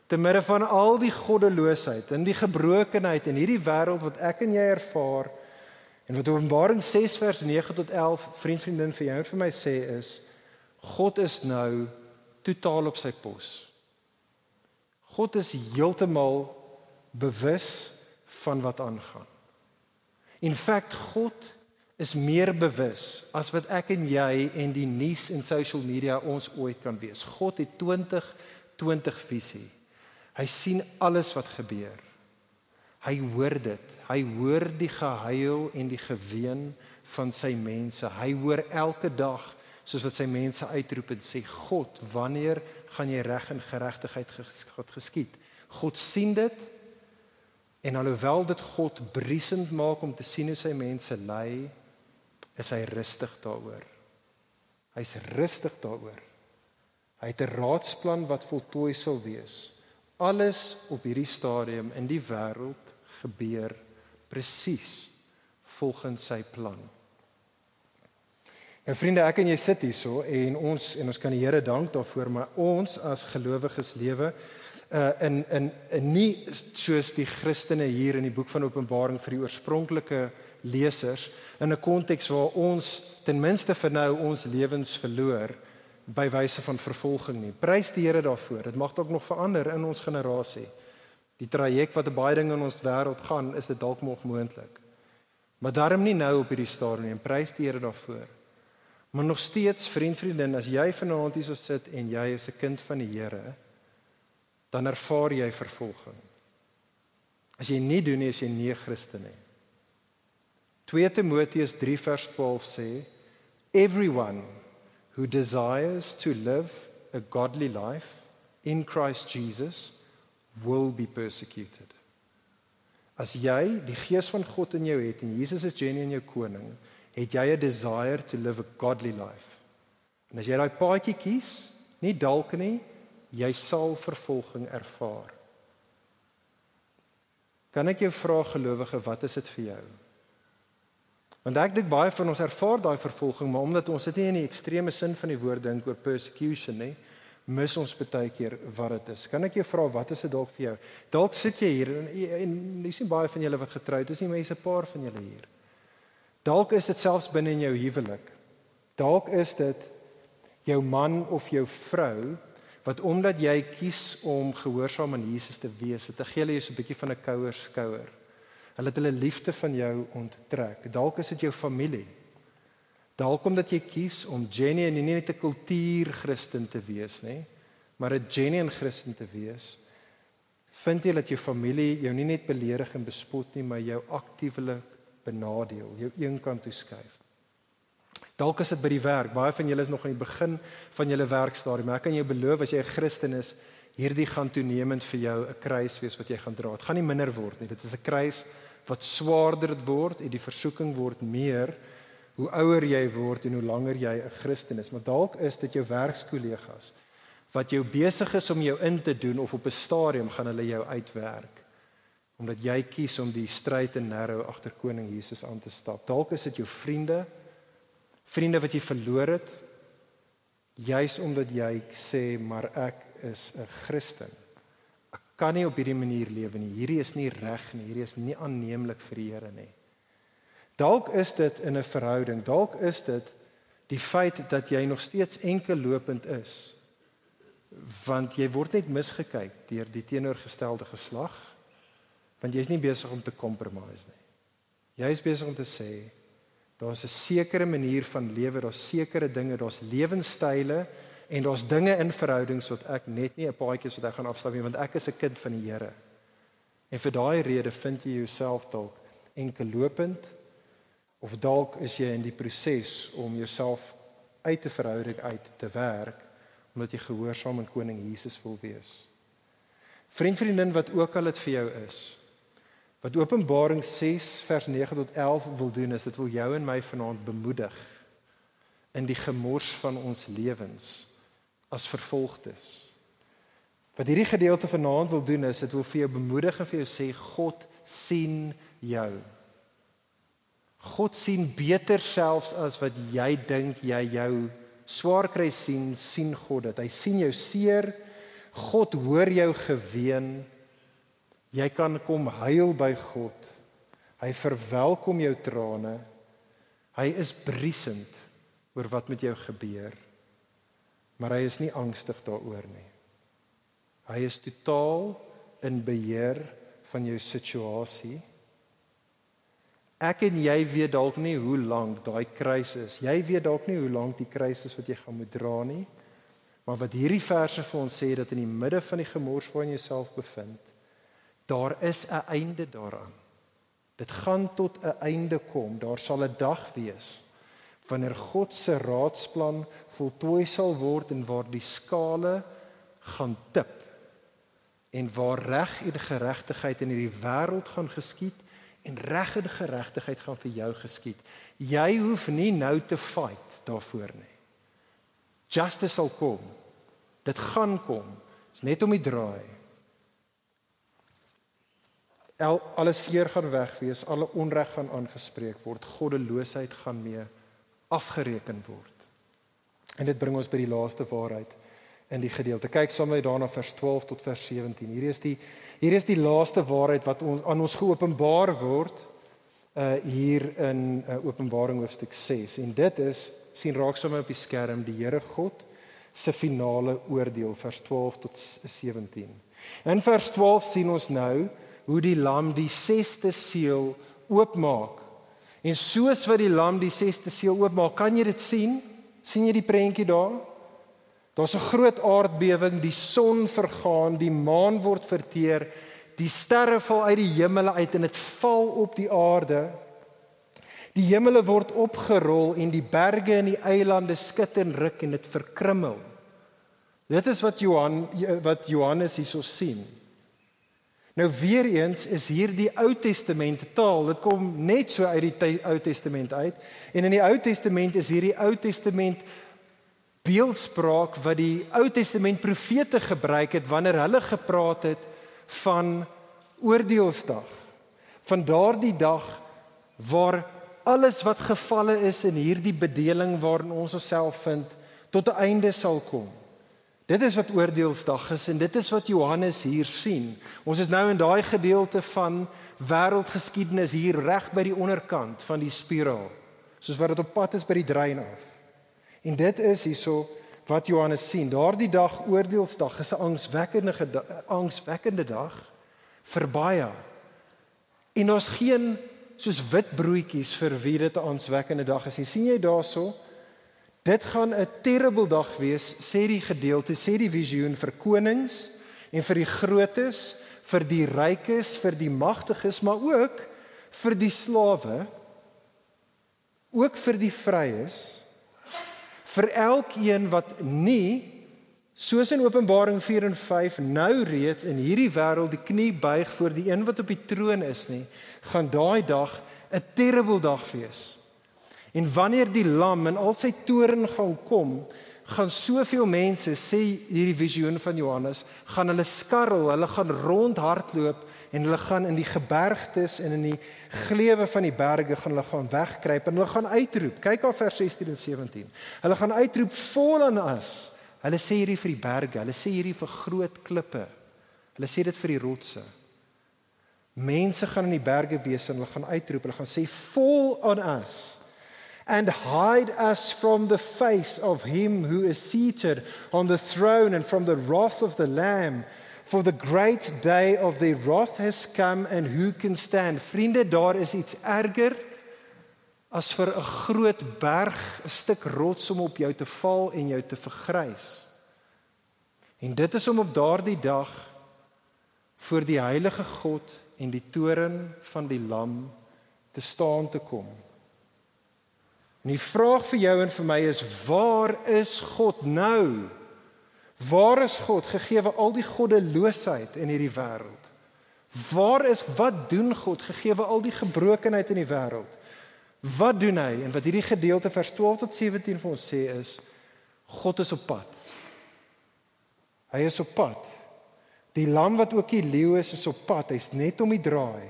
Te midde van al die goddeloosheid en die gebrokenheid in hierdie wêreld wat ek en jy ervaar, en wat Openbaring 6 vers 9 tot 11, vriendin vir jou en vir my sê is, God is nou totaal op sy pos. God is heeltemal bewus van wat aangaan. In feite, God is meer bewus as wat ek en jy en die nuus en social media ons ooit kan wees. God het 2020 visie. Hy sien alles wat gebeur. Hy hoor dit. Hy hoor die gehuil en die geween van sy mense. Hy hoor elke dag soos wat sy mense uitroep en sê, God, wanneer gaan jy reg en geregtigheid geskied? God sien dit, en alhoewel dit God briesend maak om te sien hoe sy mense ly, is hy rustig daaroor. Hy's rustig daaroor. Hy het 'n raadsplan wat voltooi sal wees. Alles op hierdie stadium in die wêreld gebeur presies volgens sy plan. Nou vriende, ek en jy sit hierso en ons kan die Here dank daarvoor, maar ons as gelowiges lewe nie soos die Christene hier in die boek van Openbaring vir die oorspronklike lesers in 'n konteks waar ons ten minste vir nou ons lewens verloor by wyse van vervolging nie. Prys die Here daarvoor. Dit mag dalk nog verander in ons generasie. Die traject wat baie dinge in ons wêreld gaan, is dit dalk nog moontlik. Maar daarom nie nou op hierdie stadium nie. Prys die Here daarvoor. Maar nog steeds, vriendin, as jy vanaand hier so sit en jy is 'n kind van die Here, dan ervaar jy vervolging. As jy nie doen nie, is jy nie 'n Christen nie. 2 Timoteus 3 vers 12 sê, everyone who desires to live a godly life in Christ Jesus will be persecuted. As jy die gees van God in jou het en Jesus is Jenny in jou koning, het jy 'n desire to live a godly life. En as jy daai paadjie kies, nie dalk nie, jy sal vervolging ervaar. Kan ek jou vra, gelowige, wat is dit vir jou? Want ek dink baie van ons ervaar daai vervolging, maar omdat ons dit nie in die ekstreme sin van die woord dink oor persecution nie, mis ons baie keer wat dit is. Kan ek jou vra, wat is dit dalk vir jou? Dalk sit jy hier en dis nie baie van julle wat getroud is nie, maar jy's 'n paar van julle hier. Dalk is dit selfs binne in jou huwelik. Dalk is dit jou man of jou vrou wat omdat jy kies om gehoorsaam aan Jesus te wees, het gee hulle jou so 'n bietjie van 'n kouer skouer. Hulle het hulle liefde van jou onttrek. Dalk is dit jou familie. Dalk omdat jy kies om genuine en nie net 'n kultuurchristen te wees nie, maar 'n genuine Christen te wees. Vind jy dat jou familie jou nie net beledig en bespot nie, maar jou aktiewelik benadeel, jou een kant toe skuif. Dalk is dit by die werk. Baie van julle is nog aan die begin van julle werkstadium. Maar ek kan jou beloof, as jy 'n Christen is, hierdie gaan toenemend vir jou 'n kruis wees wat jy gaan dra. Dit gaan nie minder word nie. Dit is 'n kruis wat swaarder word en die versoeking word meer hoe ouer jy word en hoe langer jy 'n Christen is. Maar dalk is dit jou werkskollegas wat jou besig is om jou in te doen of op 'n stadium gaan hulle jou uitwerk. Omdat jy kies om die stryd en narrow agter koning Jesus aan te stap. Dalk is dit jou vriende wat jy verloor het, juis omdat jy sê, maar ek is 'n Christen. Ek kan nie op hierdie manier lewe nie. Hierdie is nie reg nie. Hierdie is nie aanneemlik vir die Here nie. Dalk is dit in 'n verhouding. Dalk is dit die feit dat jy nog steeds enkellopend is. Want jy word net misgekyk deur die teenoorgestelde geslag. Want jy is nie besig om te compromise nie. Jy is besig om te sê, daar's 'n sekere manier van lewe, daar's sekere dinge, daar's lewenstyle en daar's dinge in verhoudings wat ek net nie 'n paadjie is wat ek gaan afstap nie, want ek is 'n kind van die Here. En vir daai rede vind jy jouself dalk enkellopend of dalk is jy in die proses om jouself uit 'n verhouding uit te werk omdat jy gehoorsaam aan koning Jesus wil wees. Vriendin, wat ook al dit vir jou is, wat Openbaring 6 vers 9 tot 11 wil doen, is dit wil jou en my vanaand bemoedig in die gemors van ons lewens as vervolgdes. Wat hierdie gedeelte vanaand wil doen, is dit wil vir jou bemoedig en vir jou sê, God sien jou. God sien beter selfs as wat jy dink jy jou swaar kry sien God dit. Hy sien jou seer, God hoor jou geween. Jy kan kom huil by God. Hy verwelkom jou trane. Hy is briesend oor wat met jou gebeur. Maar hy is nie angstig daaroor nie. Hy is totaal in beheer van jou situasie. Ek en jy weet dalk nie hoe lank daai kruis is. Jy weet dalk nie hoe lank die kruis is wat jy gaan moet dra nie. Maar wat hierdie verse vir ons sê, dat in die midde van die gemors waarin jy jouself bevind, daar is 'n einde daaraan. Dit gaan tot 'n einde kom. Daar sal 'n dag wees wanneer God se raadsplan voltooi sal word en waar die skale gaan tip en waar reg en geregtigheid in hierdie wêreld gaan geskied en reg en geregtigheid gaan vir jou geskied. Jy hoef nie nou te fight daarvoor nie. Justice sal kom. Dit gaan kom. Dit is net om die draai. Alle seer gaan weg wees, alle onreg gaan aangespreek word, goddeloosheid gaan mee afgereken word. En dit bring ons by die laaste waarheid in die gedeelte. Kyk saam met daarna vers 12 tot vers 17. Hier is die laaste waarheid wat aan ons geopenbaar word hier in Openbaring hoofstuk 6. En dit is, sien raak saam op die skerm, die Here God se finale oordeel, vers 12 tot 17. In vers 12 sien ons nou hoe die lam die 6de seël oopmaak. En soos wat die lam die 6de seël oopmaak, kan jy dit sien? Sien jy die prentjie daar? Daar's 'n groot aardbewing, die son vergaan, die maan word verteer, die sterre val uit die hemele uit en dit val op die aarde. Die hemele word opgerol en die berge en die eilande skud en ruk en dit verkrummel. Dit is wat Johannes hierso sien. Nou weer eens is hier die Ou Testament taal, dit kom net so uit die Ou Testament uit, en in die Ou Testament is hierdie Ou Testament beeldspraak wat die Ou Testament profete gebruik het wanneer hulle gepraat het van oordeelsdag, van daardie dag waar alles wat gevalle is in hierdie bedeling waarin ons onsself vind, tot 'n einde sal kom. Dit is wat oordeelsdag is en dit is wat Johannes hier sien. Ons is nou in daai gedeelte van wêreldgeskiedenis hier reg by die onderkant van die spiraal, soos wat dit op pad is by die drein af. En dit is hierso wat Johannes sien. Daardie dag, oordeelsdag, is 'n angswekkende dag vir baie. En daar's geen soos wit broodjies vir wie dit 'n angswekkende dag is. En sien jy daarso? Dit gaan 'n terrible dag wees, sê die gedeelte, sê die visioen vir konings en vir die grootes, vir die rykes, vir die magtiges, maar ook vir die slawe, ook vir die vryes, vir elkeen wat nie, soos in Openbaring 4 en 5, nou reeds in hierdie wêreld die knie buig voor die een wat op die troon is nie, gaan daai dag 'n terrible dag wees. En wanneer die lam in al sy toorn gaan kom, gaan soveel mense, sê hierdie visioen van Johannes, gaan hulle skarrel, hulle gaan rondhardloop en hulle gaan in die gebergtes en in die gleuwe van die berge gaan hulle gaan wegkruip en hulle gaan uitroep. Kyk op vers 16 en 17. Hulle gaan uitroep, "Fall on us." Hulle sê hierdie vir die berge, hulle sê hierdie vir groot klippe. Hulle sê dit vir die rotse. Mense gaan in die berge wees en hulle gaan uitroep, hulle gaan sê, "Fall on us. And hide us from the face of him who is seated on the throne and from the wrath of the Lamb. For the great day of their wrath has come and who can stand?" Vriende, daar is iets erger as vir 'n groot berg, 'n stuk rots om op jou te val en jou te vergrys. En dit is om op daardie dag voor die heilige God en die toren van die lam te staan te kom. En die vraag vir jou en vir my is, waar is God nou? Waar is God gegee al die goddeloosheid in hierdie wêreld? Wat doen God gegee al die gebrokenheid in die wêreld? Wat doen hy? En wat hierdie gedeelte vers 12 tot 17 vir ons sê is, God is op pad. Hy is op pad. Die lam wat ook die leeu is op pad. Hy's net om die draai.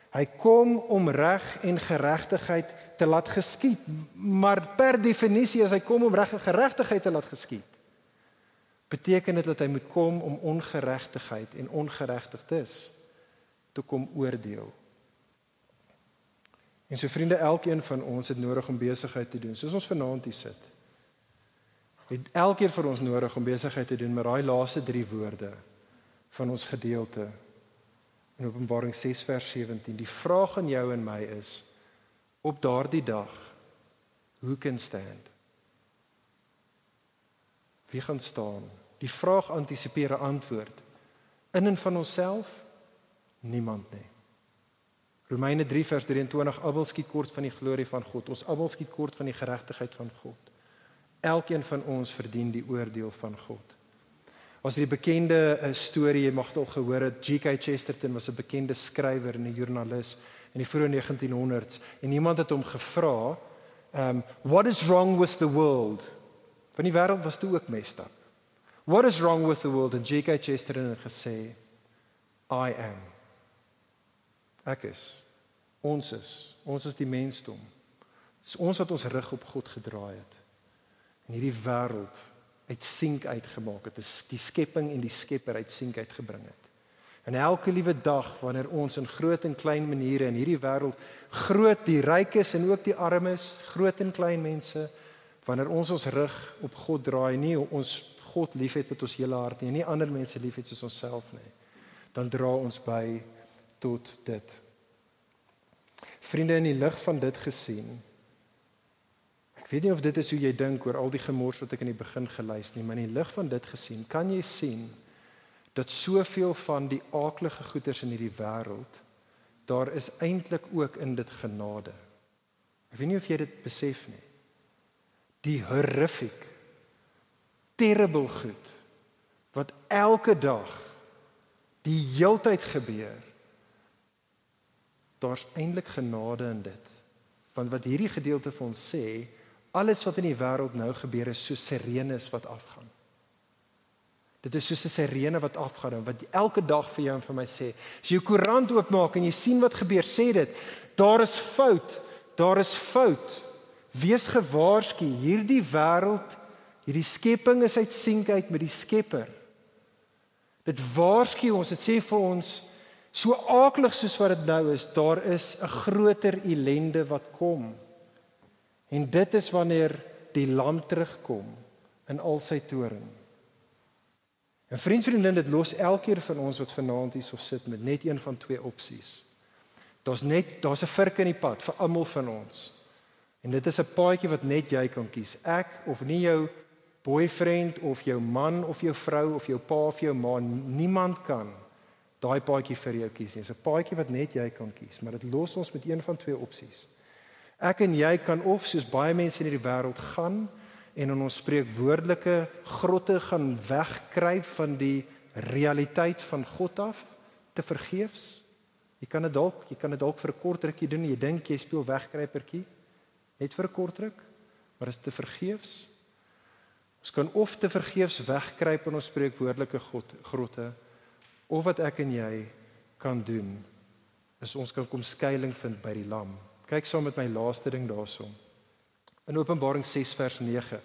Hy kom om reg en geregtigheid te laat geskied, maar per definisie as hy kom om reg en geregtigheid te laat geskied, beteken dit dat hy moet kom om ongeregtigheid en ongeregtigdes te kom oordeel. En so vriende, elkeen van ons het nodig om besigheid te doen, soos ons vanaand hier sit. Het elkeen van ons nodig om besigheid te doen met daai laaste 3 woorde van ons gedeelte in Openbaring 6 vers 17. Die vraag aan jou en my is, op daardie dag, who can stand? Wie gaan staan? Die vraag antisipeer 'n antwoord. In en van onsself? Niemand nie. Romeine 3 vers 23, almal skiet kort van die glorie van God. Ons almal skiet kort van die geregtigheid van God. Elkeen van ons verdien die oordeel van God. Was die bekende storie, jy mag het al gehoor het, G.K. Chesterton was 'n bekende skrywer en 'n joernalis in die vroeë 1900s, en iemand het hom gevra, what is wrong with the world? Want die wêreld was toe ook messed up. What is wrong with the world? En G.K. Chesterton het gesê, I am. Ek is. Ons is die mensdom. Dis ons wat ons rug op God gedraai het. En hierdie wêreld uit sink uitgemaak het, die skepping en die skepper uit sink uitgebring het. En elke liewe dag, wanneer ons in groot en klein maniere in hierdie wêreld, groot, die rykes en ook die armes, groot en klein mense, wanneer ons rug op God draai, nie ons God liefhet met ons hele hart nie, nie ander mense liefhet soos onsself nie, dan dra ons by tot dit. Vriende, in die lig van dit gesien, ek weet nie of dit is hoe jy dink oor al die gemors wat ek in die begin gelys nie, maar in die lig van dit gesien, kan jy sien dat soveel van die aaklige goeders in hierdie wêreld, daar is eintlik ook in dit genade. Ek weet nie of jy dit besef nie. Die horrific, terrible goed, wat elke dag, die heeltyd gebeur, daar's eintlik genade in dit. Want wat hierdie gedeelte vir ons sê, alles wat in die wêreld nou gebeur is soos sirenes wat afgaan. Dit is soos 'n sirene wat afgaan en wat elke dag vir jou en vir my sê, as jy jou koerant oopmaak en jy sien wat gebeur, sê dit, daar is fout. Wees gewaarsku, hierdie wêreld, hierdie skepping is uit sink uit met die Skepper. Dit waarsku ons, dit sê vir ons, so aaklig soos wat dit nou is, daar is 'n groter ellende wat kom. En dit is wanneer die lam terugkom in al sy toorn. En vriendin, dit los elkeen van ons wat vanaand hier so sit met net een van twee opsies. Daar's 'n vurk in die pad vir almal van ons. En dit is 'n paadjie wat net jy kan kies. Ek of nie jou boyfriend of jou man of jou vrou of jou pa of jou ma, niemand kan daai paadjie vir jou kies nie. Dit is 'n paadjie wat net jy kan kies, maar dit los ons met een van twee opsies. Ek en jy kan of soos baie mense in hierdie wêreld gaan en in ons spreekwoordelike grotte gaan wegkruip van die realiteit van God af, te vergeefs. Jy kan dit dalk vir 'n kort rukkie doen. Jy dink jy speel wegkruipertjie, net vir 'n kort ruk, maar is te vergeefs. Ons kan of te vergeefs wegkruip in ons spreekwoordelike grotte, of wat ek en jy kan doen, is ons kan kom skuiling vind by die lam. Kyk saam met my laaste ding daarso. In Openbaring 6 vers 9.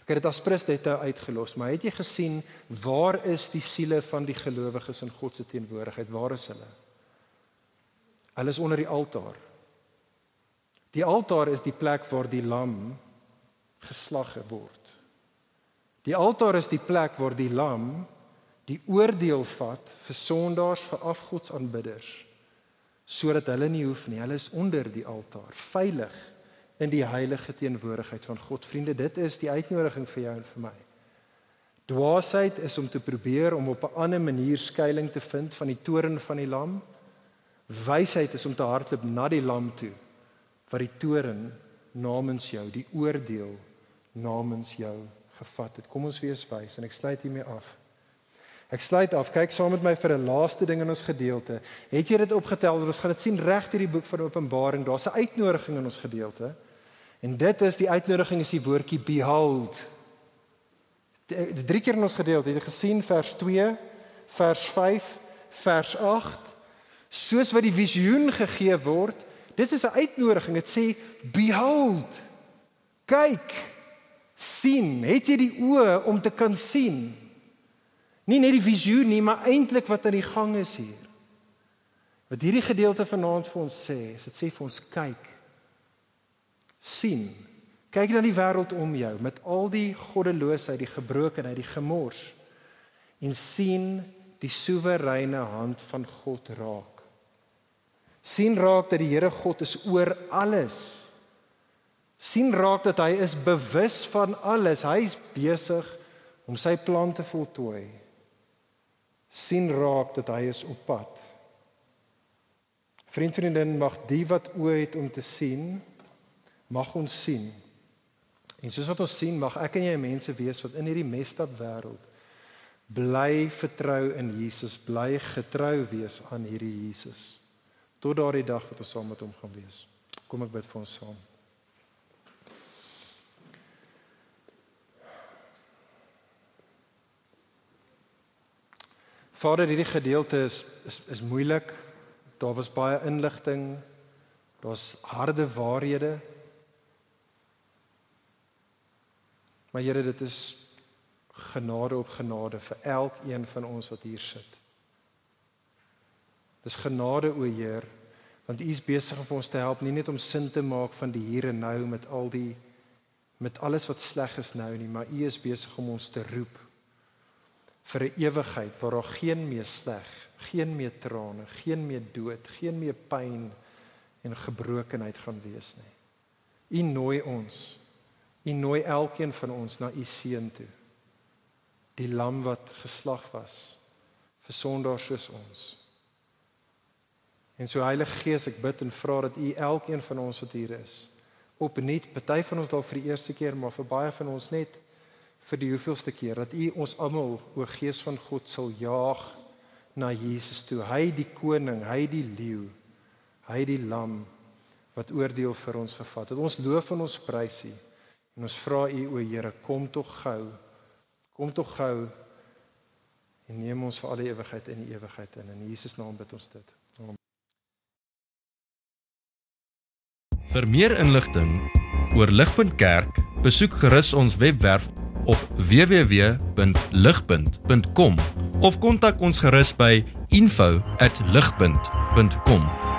Ek het dit as Pristette uitgelos, maar het jy gesien, waar is die siele van die gelowiges in God se teenwoordigheid? Waar is hulle? Hulle is onder die altaar. Die altaar is die plek waar die lam geslag word. Die altaar is die plek waar die lam die oordeel vat vir sondaars, vir afgodsaanbidders, sodat hulle nie hoef nie. Hulle is onder die altaar, veilig in die heilige teenwoordigheid van God. Vriende, dit is die uitnodiging vir jou en vir my. Dwaasheid is om te probeer om op 'n ander manier skuiling te vind van die toorn van die lam. Wysheid is om te hardloop na die lam toe, wat die toorn namens jou, die oordeel namens jou gevat het. Kom ons wees wys en ek sluit hiermee af. Kyk saam met my vir 'n laaste ding in ons gedeelte. Het jy dit opgetel? Ons gaan dit sien reg deur die boek van Openbaring. Daar's 'n uitnodiging in ons gedeelte. En dit is, die uitnodiging is die woordjie behold. 3 keer in ons gedeelte, het jy gesien, vers 2, vers 5, vers 8. Soos wat die visioen gegee word, dit is 'n uitnodiging. Dit sê, behold. Kyk, sien. Het jy die oë om te kan sien? Nie net die visioen nie, maar eintlik wat aan die gang is hier. Wat hierdie gedeelte vanaand vir ons sê, is dit sê vir ons, kyk, sien, kyk na die wêreld om jou, met al die goddeloosheid, die gebrokenheid, die gemors, en sien die soewereine hand van God raak. sien raak dat die Here God is oor alles. Sien raak dat hy is bewus van alles. Hy is besig om sy plan te voltooi. Sien raak dat hy is op pad. Vriendin, mag die wat oë het om te sien, mag ons sien. En soos wat ons sien, mag ek en jy mense wees wat in hierdie messed up wêreld bly vertrou in Jesus, bly getrou wees aan hierdie Jesus. Tot daardie dag wat ons saam met hom gaan wees. Kom ek bid vir ons saam. Vader, hierdie gedeelte is moeilik. Daar was baie inligting. Daar's harde waarhede. Maar Here, dit is genade op genade vir elkeen van ons wat hier sit. Dis genade, o Heer, want U is besig om ons te help, nie net om sin te maak van die hier en nou met alles wat sleg is nou nie, maar U is besig om ons te roep vir 'n ewigheid waar daar geen meer sleg, geen meer trane, geen meer dood, geen meer pyn en gebrokenheid gaan wees nie. U nooi ons. U nooi elkeen van ons na U seun toe. Die lam wat geslag was vir sondaars soos ons. En so Heilige Gees, ek bid en vra dat U elkeen van ons wat hier is, opnuut, party van ons dalk vir die eerste keer, maar vir baie van ons net vir die hoeveelste keer, dat U ons almal, o Gees van God, sal jaag na Jesus toe. Hy die koning, hy die leeu, hy die lam wat oordeel vir ons gevat het. Ons loof en ons prys U. En ons vra U, o Here, kom tog gou en neem ons vir alle ewigheid in die ewigheid in. In Jesus naam bid ons dit. Amen. Vir meer inligting oor Ligpunt Kerk, besoek gerus ons webwerf op www.ligpunt.com of kontak ons gerus by info@ligpunt.com.